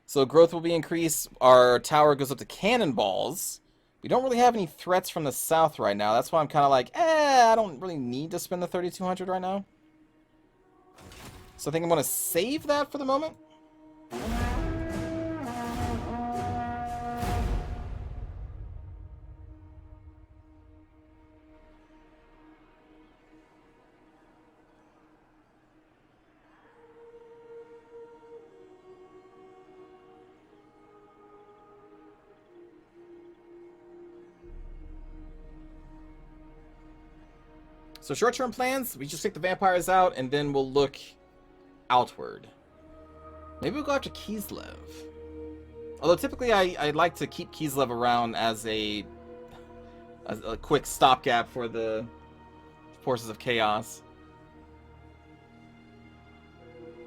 So growth will be increased. Our tower goes up to cannonballs. We don't really have any threats from the south right now. That's why I'm kind of like, I don't really need to spend the 3,200 right now. So I think I'm going to save that for the moment. So short-term plans, we just take the vampires out, and then we'll look outward. Maybe we'll go after Kislev. Although typically I like to keep Kislev around as a quick stopgap for the forces of chaos.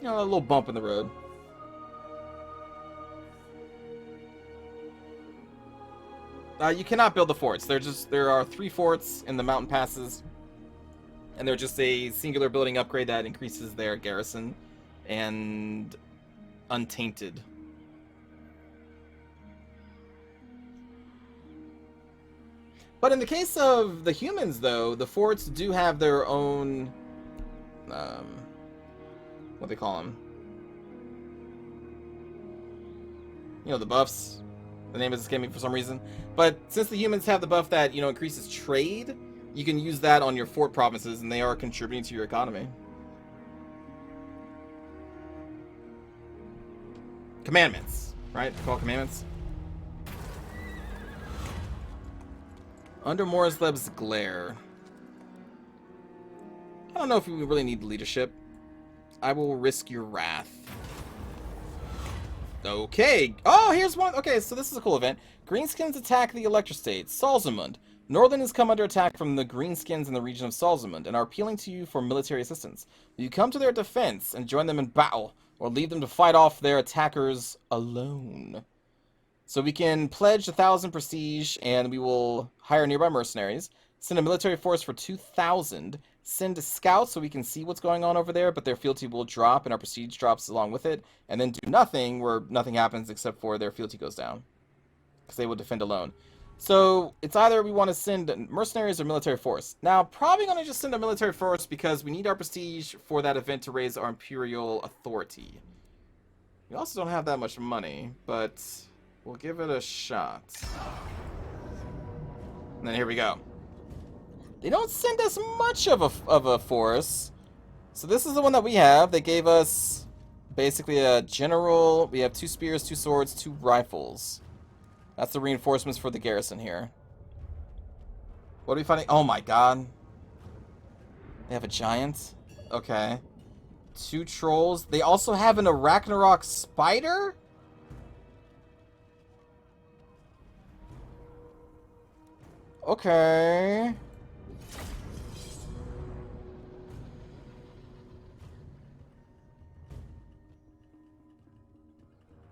You know, a little bump in the road. You cannot build the forts. There are 3 forts in the mountain passes, and they're just a singular building upgrade that increases their garrison and untainted. But in the case of the humans, though, the forts do have their own, what do they call them? You know, the buffs. The name is escaping me for some reason. But since the humans have the buff that, you know, increases trade, you can use that on your fort provinces, and they are contributing to your economy. Commandments, right? They're called commandments. Under Morisleb's glare. I don't know if we really need leadership. I will risk your wrath. Okay. Oh, here's one. Okay, so this is a cool event. Greenskins attack the Elector State, Salzamund. Northern has come under attack from the Greenskins in the region of Salzamund and are appealing to you for military assistance. Will you come to their defense and join them in battle, or leave them to fight off their attackers alone? So we can pledge 1,000 prestige, and we will hire nearby mercenaries, send a military force for 2,000, send scouts so we can see what's going on over there, but their fealty will drop, and our prestige drops along with it, and then do nothing, where nothing happens except for their fealty goes down, because they will defend alone. So it's either we want to send mercenaries or military force. Now, probably going to just send a military force, because we need our prestige for that event to raise our imperial authority. We also don't have that much money, but we'll give it a shot. And then here we go. They don't send us much of a force. So this is the one that we have. They gave us basically a general. We have 2 spears, 2 swords, 2 rifles. That's the reinforcements for the garrison here. What are we fighting? Oh my god. They have a giant? Okay. 2 trolls. They also have an Arachnarok spider? Okay.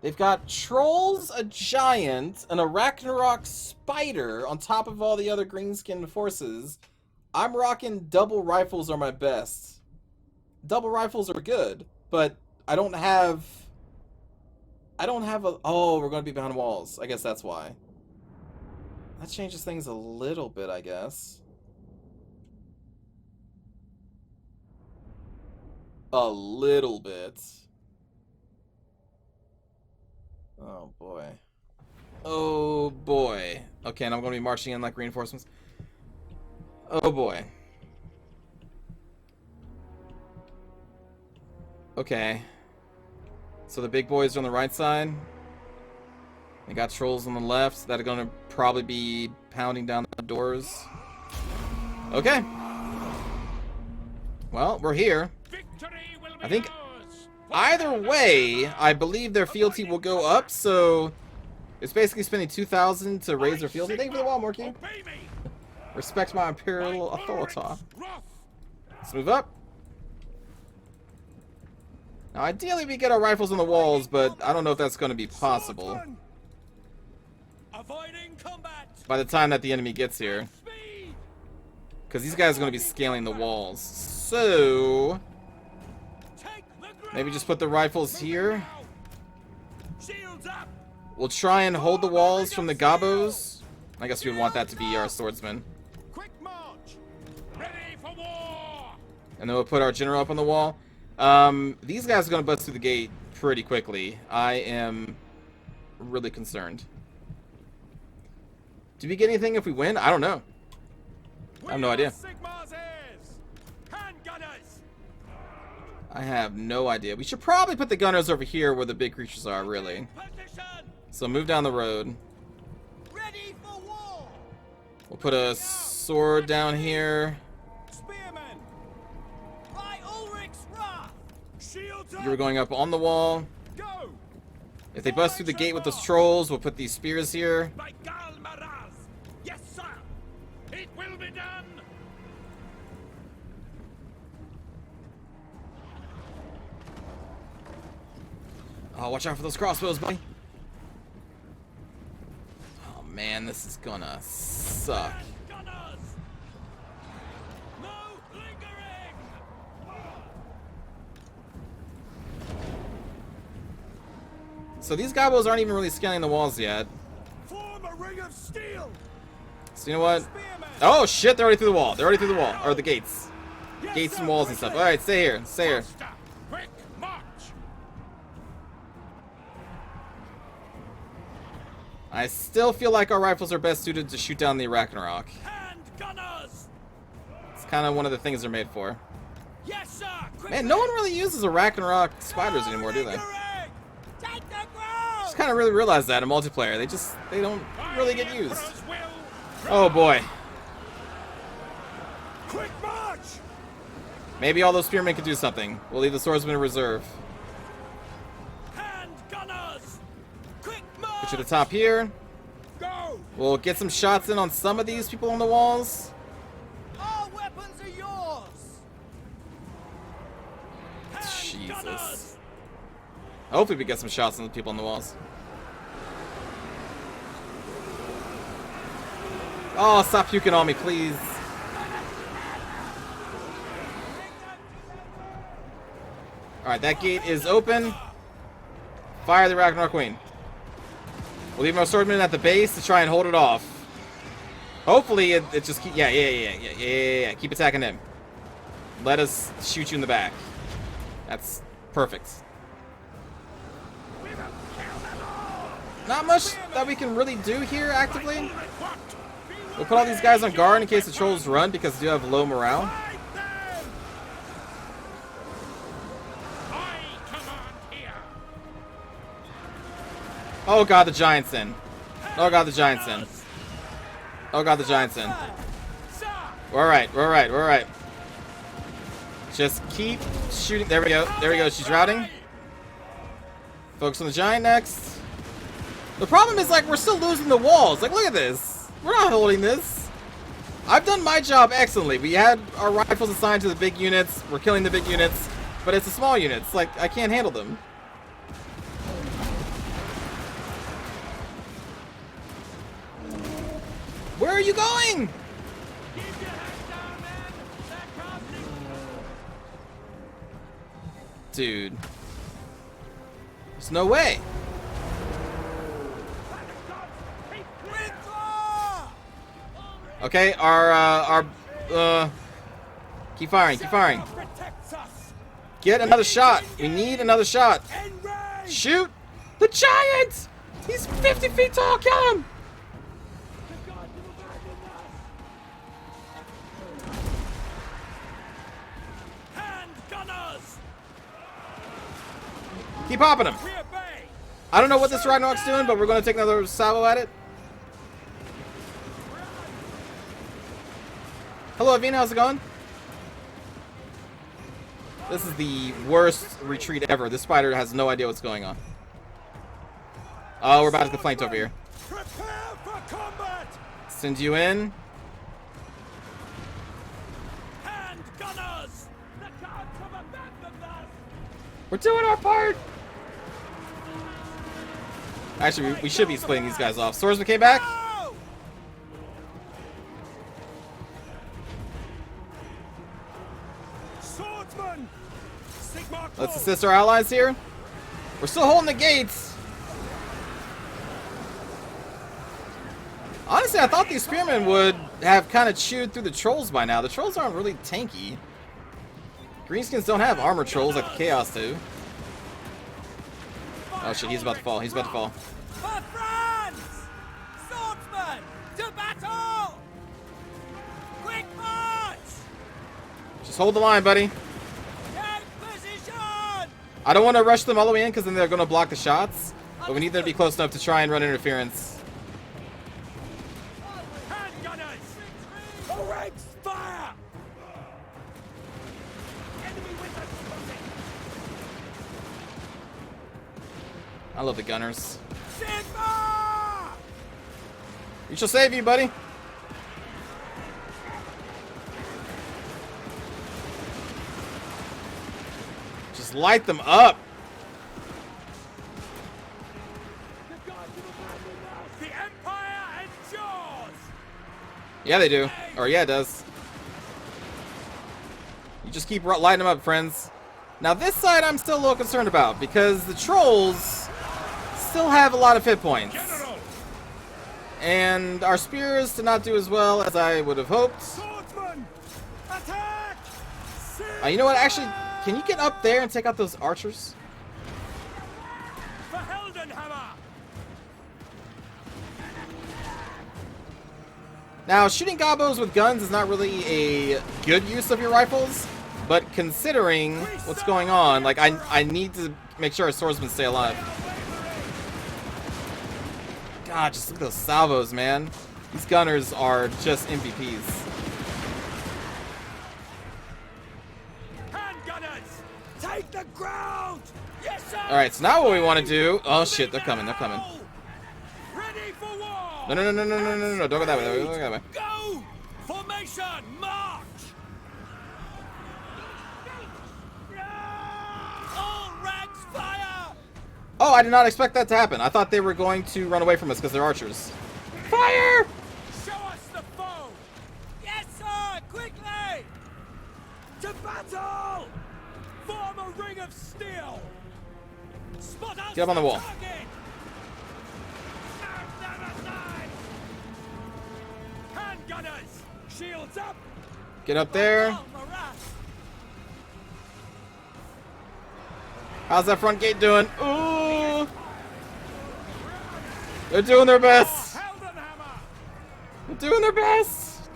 They've got trolls, a giant, an Arachnarok spider on top of all the other greenskin forces. I'm rocking double rifles are my best. Double rifles are good, but I don't have a... Oh, we're going to be behind walls. I guess that's why. That changes things a little bit, I guess. A little bit. Oh boy. Oh boy. Okay, and I'm going to be marching in like reinforcements. Oh boy. Okay. So the big boys are on the right side. They got trolls on the left that are going to probably be pounding down the doors. Okay. Well, we're here. I think either way, I believe their fealty will go up, so it's basically spending 2,000 to raise their fealty. Thank you for the wall, Morky. Respect my imperial authority. Let's move up. Now, ideally, we get our rifles on the walls, but I don't know if that's going to be possible by the time that the enemy gets here, because these guys are going to be scaling the walls. So maybe just put the rifles here. We'll try and hold the walls from the gobos. I guess we would want that to be our swordsmen. And then we'll put our general up on the wall. These guys are going to bust through the gate pretty quickly. I am really concerned. Do we get anything if we win? I don't know. I have no idea. I have no idea. We should probably put the gunners over here where the big creatures are, really. So move down the road. We'll put a sword down here. You're going up on the wall. If they bust through the gate with those trolls, we'll put these spears here. Yes, sir. It will be done. Oh, watch out for those crossbows, buddy. Oh man, this is gonna suck. Gunners! No lingering! So these gobos aren't even really scanning the walls yet. Form a ring of steel! So you know what? Spearmen! Oh shit, they're already through the wall. They're already through the wall. Or the gates. Yes, Gates sir, and walls and stuff. quickly! Alright, stay here. Stay here. Faster! Quick march! I still feel like our rifles are best suited to shoot down the Ragnarok. Hand gunners! It's kind of one of the things they're made for. Yes, sir! Quickly! Man, no one really uses a Ragnarok spiders anymore, do they? Lingering! Take the ground! Just kind of really realize that in multiplayer. They don't really get used. Emperor's will! Oh boy. Quick march! Maybe all those spearmen could do something. We'll leave the swordsmen in reserve. Hand gunners! Quick march! Get to the top here. Go! We'll get some shots in on some of these people on the walls. All weapons are yours. Hand Jesus. gunners! Hopefully we get some shots on the people on the walls. Oh, stop puking on me, please. Alright, that gate is open. Fire the Ragnarok Queen. We'll leave our swordmen at the base to try and hold it off. Hopefully it just keep yeah. Keep attacking him. Let us shoot you in the back. That's perfect. Not much that we can really do here actively. We'll put all these guys on guard in case the trolls run because they do have low morale. Fight them! I command here! Oh god, the giant's in. Oh god, the giant's in. Oh god, the giant's in. Sir! We're alright, we're alright, we're alright. Just keep shooting. There we go, there we go. She's routing. Focus on the giant next. The problem is, like, we're still losing the walls. Like, look at this. We're not holding this. I've done my job excellently. We had our rifles assigned to the big units. We're killing the big units. But it's the small units. Like, I can't handle them. Where are you going? Keep your heads down, men! They're casting! Dude. There's no way. Okay, keep firing, keep firing. Protects us! Get another shot. We need another shot. Enrage! Shoot the giant! He's 50 feet tall. Kill him! Hand gunners! Keep popping him. We obey! I don't know what this Ragnarok's doing, but we're going to take another salvo at it. Hello, Avina. How's it going? This is the worst retreat ever. This spider has no idea what's going on. Oh, we're about to get flanked over here. Prepare for combat! Send you in. Hand gunners! The gods have abandoned us! We're doing our part. Actually, we should be splitting these guys off. Swordsman came back. Go! Swordsman! Sigmar Let's Cole! assist our allies here. We're still holding the gates. Honestly, I thought these spearmen would have kind of chewed through the trolls by now. The trolls aren't really tanky. Greenskins don't have armor trolls like the Chaos do. Oh shit, he's about to fall. He's about to fall. For France! Swordsman, to battle! Quick march! Just hold the line, buddy. Take position! I don't want to rush them all the way in because then they're going to block the shots. But we need them to be close enough to try and run interference. Hand gunners! The ranks fire! Enemy with us! I love the gunners. Sigmar! We shall save you, buddy. Just light them up. Yeah, they do. Or yeah, it does. You just keep lighting them up, friends. Now this side I'm still a little concerned about because the trolls still have a lot of hit points. And our spears did not do as well as I would have hoped. Swordsman! Attack! You know what? Actually, can you get up there and take out those archers? For Heldenhammer! Now, shooting gobos with guns is not really a good use of your rifles, but considering what's going on, like, I need to make sure our swordsmen stay alive. God, just look at those salvos, man. These gunners are just MVPs. Handgunners! Take the ground! Yes, sir! Alright, so now what we want to do... Oh, shit, they're coming, they're coming. Ready for war! No, no, no, no, no, no, no, no, don't go that way, don't go that way. Go! Formation, march! All ranks fire! Oh, I did not expect that to happen. I thought they were going to run away from us because they're archers. Fire! Show us the foe! Yes, sir! Quickly! To battle! Form a ring of steel! Spot us Get up on the wall. target! Handgunners! Shields up! Get up there. All for us! How's that front gate doing? Ooh! They're doing their best. Heldenhammer! They're doing their best.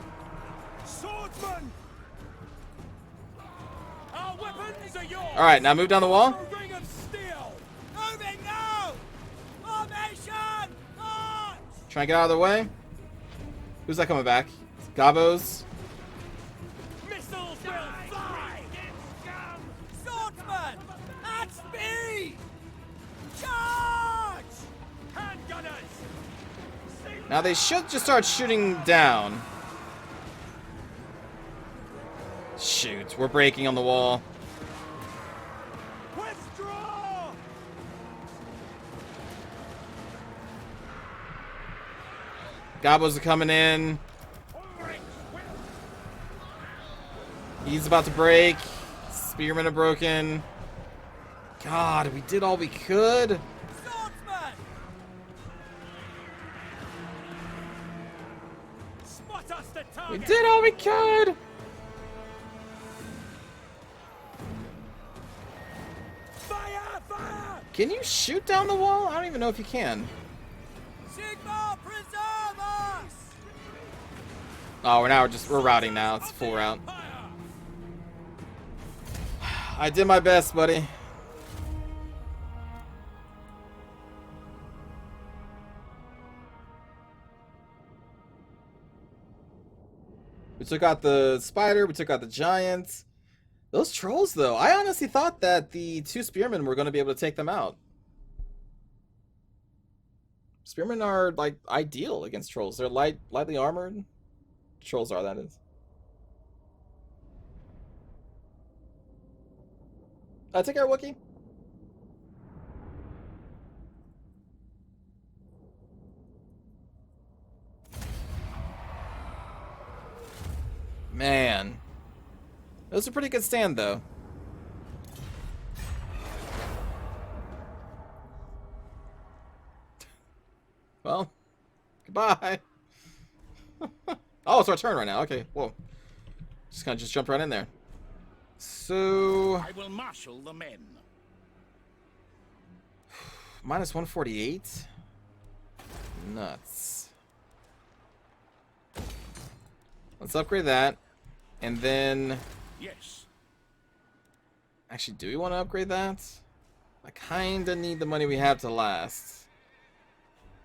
Swordsman! Our weapons are yours! All right, now move down the wall. A ring of steel! Moving now! Formation! March! Try and get out of the way. Who's that coming back? Gobos. Missiles will fly! Swordsman! At speed! Charge! Handgunners! Now they should just start shooting down. Shoot, we're breaking on the wall. Withdraw! Gobos are coming in. He's about to break. Spearmen are broken. God, we did all we could. Swordsman! Spot us the We target! did all we could. Fire! Fire! Can you shoot down the wall? I don't even know if you can. Sigma, preserve us! Oh, we're routing now. It's full route. Empire! I did my best, buddy. We took out the spider, we took out the giants. Those trolls, though, I honestly thought that the 2 spearmen were going to be able to take them out. Spearmen are, like, ideal against trolls. They're lightly armored. Trolls are, that is. Take care, Wookie. Man. That was a pretty good stand, though. Well, goodbye. Oh, it's our turn right now. Okay, whoa. Just kind of jumped right in there. So... I will marshal the men. minus 148? Nuts. Let's upgrade that. And then... Yes. Actually, do we want to upgrade that? I kind of need the money we have to last.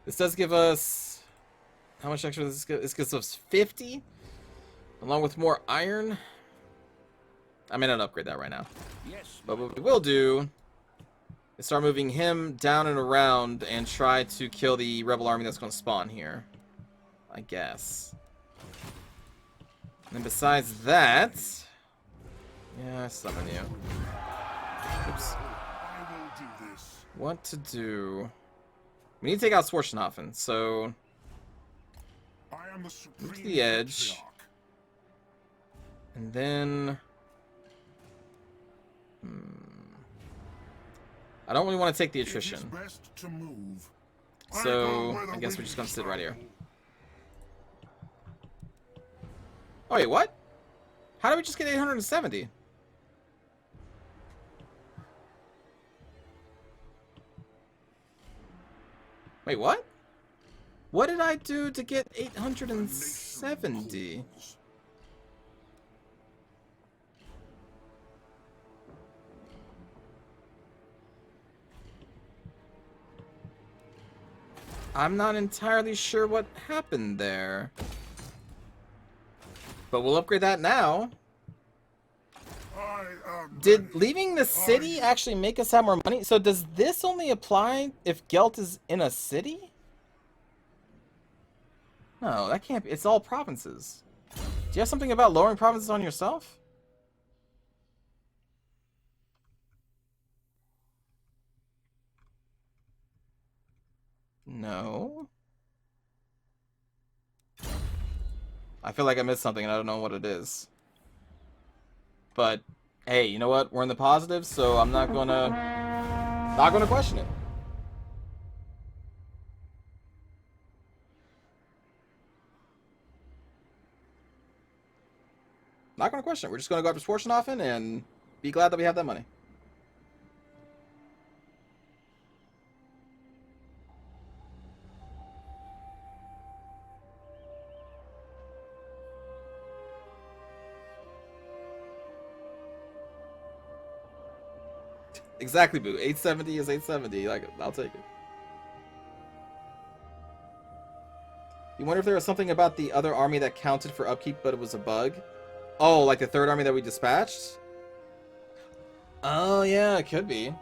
This does give us... How much extra does this give? This gives us 50? Along with more iron? I may not upgrade that right now. Yes. But what we will do is start moving him down and around and try to kill the rebel army that's going to spawn here. I guess. And besides that... Yeah, I summon you. Oops. I will do this. What to do? We need to take out Schwarzenhofen, so... I am the Move supreme to the edge. patriarch. And then... I don't really want to take the It is attrition. best to move. So, where the I guess we're winds just gonna sit right here. travel. Oh, wait, what? How did we just get 870? Wait, what? What did I do to get 870? I'm not entirely sure what happened there. But we'll upgrade that now. I am Did ready. leaving the city actually make us have more money? So does this only apply if Gelt is in a city? No, that can't be. It's all provinces. Do you have something about lowering provinces on yourself? No. I feel like I missed something and I don't know what it is. But hey, you know what? We're in the positive, so I'm not gonna question it. Not gonna question it. We're just gonna go after Schwarzenoffen and be glad that we have that money. Exactly, boo. 870 is 870. Like, I'll take it. You wonder if there was something about the other army that counted for upkeep, but it was a bug? Oh, like the third army that we dispatched? Oh, yeah, it could be.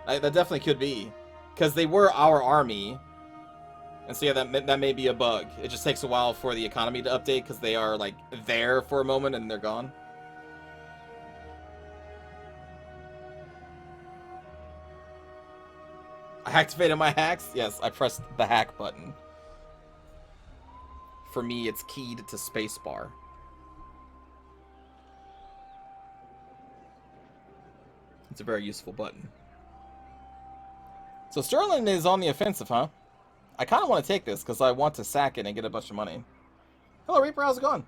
That definitely could be. Because they were our army. And so, yeah, that may be a bug. It just takes a while for the economy to update because they are, like, there for a moment and they're gone. I activated my hacks? Yes, I pressed the hack button. For me, it's keyed to spacebar. It's a very useful button. So Sterling is on the offensive, huh? I kind of want to take this because I want to sack it and get a bunch of money. Hello, Reaper. How's it going?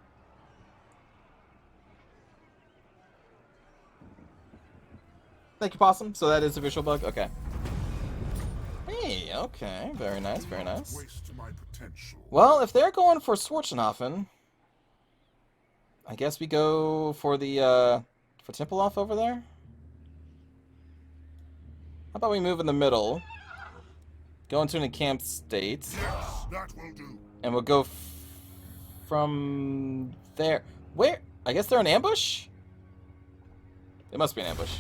Thank you, Possum. So that is a visual bug? Okay. Hey, okay. Very nice, very nice. Waste my potential. Well, if they're going for Schwarzenoffen, I guess we go for the, for Tempelhof over there? How about we move in the middle, go into an encamped state, Yes, that will do. and we'll go from there. Where? I guess they're in ambush? It must be an ambush.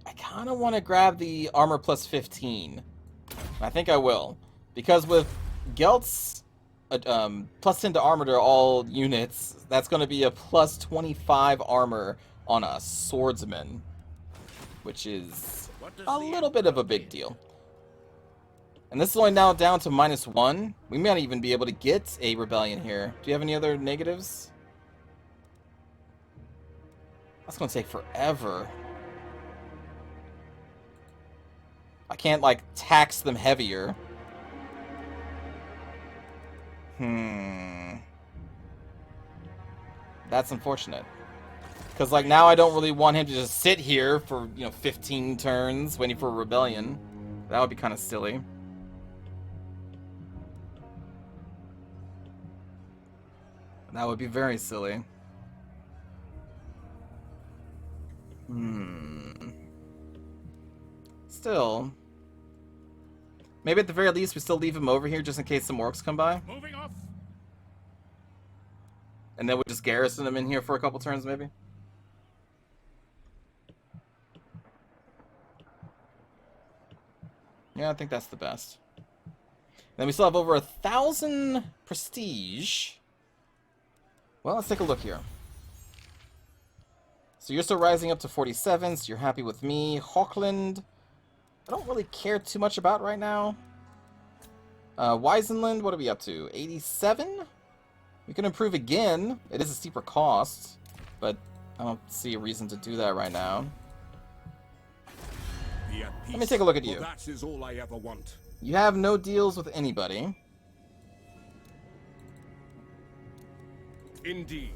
I kind of want to grab the armor plus 15. I think I will. Because with Gelt's plus 10 to armor to all units, that's going to be a plus 25 armor on a swordsman. Which is a little bit of a big deal. And this is only now down to -1. We may not even be able to get a rebellion here. Do you have any other negatives? That's going to take forever. I can't, like, tax them heavier. That's unfortunate. Because, like, now I don't really want him to just sit here for, 15 turns waiting for a rebellion. That would be kind of silly. That would be very silly. Still. Maybe at the very least we still leave him over here just in case some orcs come by. Moving off. And then we just garrison him in here for a couple turns maybe. Yeah, I think that's the best. Then we still have over 1,000 prestige. Well, let's take a look here. So you're still rising up to 47, so you're happy with me. Hochland, I don't really care too much about right now. Weisenland, what are we up to? 87? We can improve again. It is a steeper cost, but I don't see a reason to do that right now. Let me take a look at you. That is all I ever want. You have no deals with anybody. Indeed.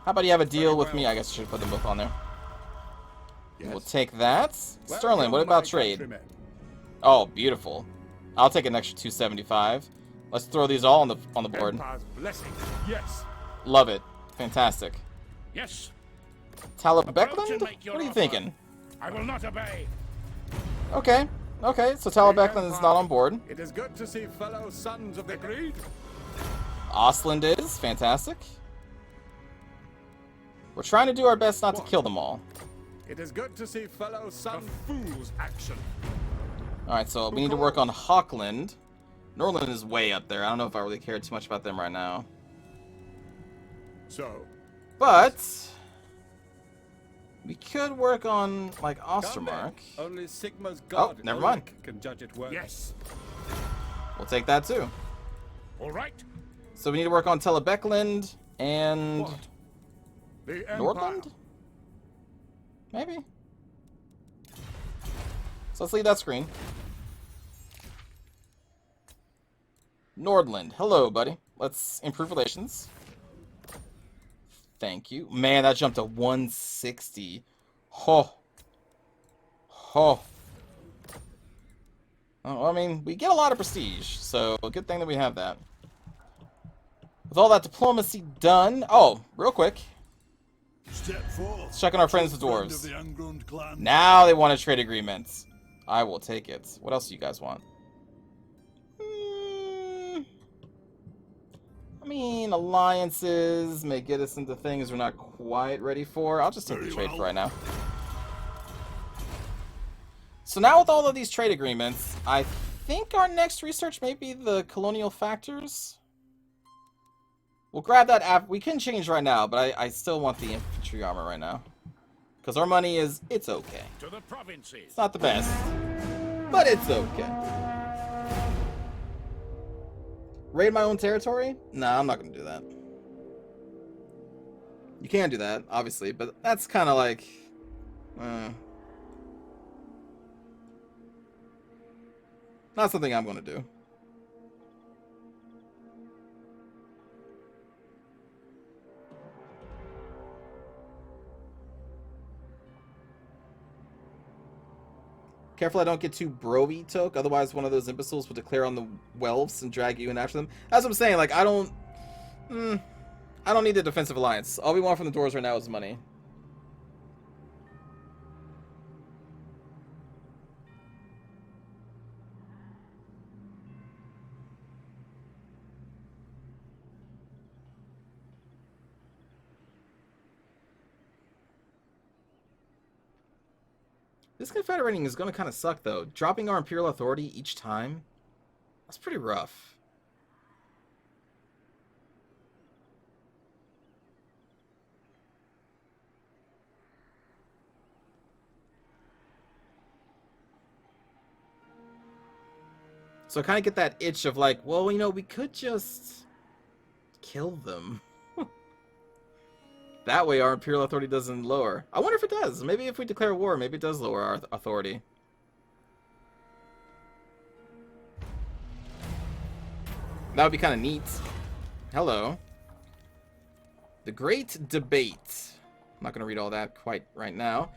How about you have a deal with well. me? I guess I should put them both on there. Yes. We'll take that. Well, Sterling, what you're about my trade? countryman. Oh, beautiful. I'll take an extra 275. Let's throw these all on the board. Empire's blessing. Yes. Love it. Fantastic. Yes, Talabecland? make your What are you offer. thinking? I will not obey. Okay. Okay, so Talabecland is not on board. It is good to see fellow sons of the greed. Ostland is. Fantastic. We're trying to do our best not to kill them all. It is good to see fellow sons. Fool's action. Alright, so we need to work on Hawkland. Norland is way up there. I don't know if I really care too much about them right now. So, But we could work on, like, come Ostermark. then. Only Sigma's god never mind. Ulrich can judge it worth. Yes. We'll take that too. All right. So we need to work on Telebeckland and What? The Empire. Nordland? Maybe? So let's leave that screen. Nordland. Hello, buddy. Let's improve relations. Thank you. Man, that jumped to 160. Ho. Ho. Oh, I mean, we get a lot of prestige, so good thing that we have that. With all that diplomacy done... Oh, real quick. Step forth. Let's check on our friends the Friend dwarves. of the ungrown clan. Now they want a trade agreement. I will take it. What else do you guys want? I mean, alliances may get us into things we're not quite ready for. I'll just take the Very trade well. for right now. So now with all of these trade agreements, I think our next research may be the colonial factors. We'll grab that app. We can change right now, but I still want the infantry armor right now. Because our money is, it's okay. To the provinces. It's not the best, but it's okay. Raid my own territory? Nah, I'm not going to do that. You can do that, obviously, but that's kind of like... not something I'm going to do. Careful I don't get too bro-y, Toke, otherwise one of those imbeciles will declare on the Welves and drag you in after them. That's what I'm saying, like, I don't need a defensive alliance. All we want from the doors right now is money. This confederating is going to kind of suck, though. Dropping our imperial authority each time? That's pretty rough. So I kind of get that itch of like, well, you know, we could just kill them. That way our imperial authority doesn't lower. I wonder if it does. Maybe if we declare war, maybe it does lower our authority. That would be kind of neat. Hello. The Great Debate. I'm not going to read all that quite right now.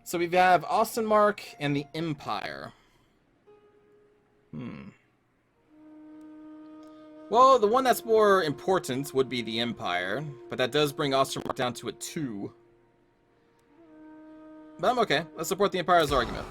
So we have Ostenmark and the Empire. Well, the one that's more important would be the Empire, but that does bring Ostermark down to a 2. But I'm okay. Let's support the Empire's argument.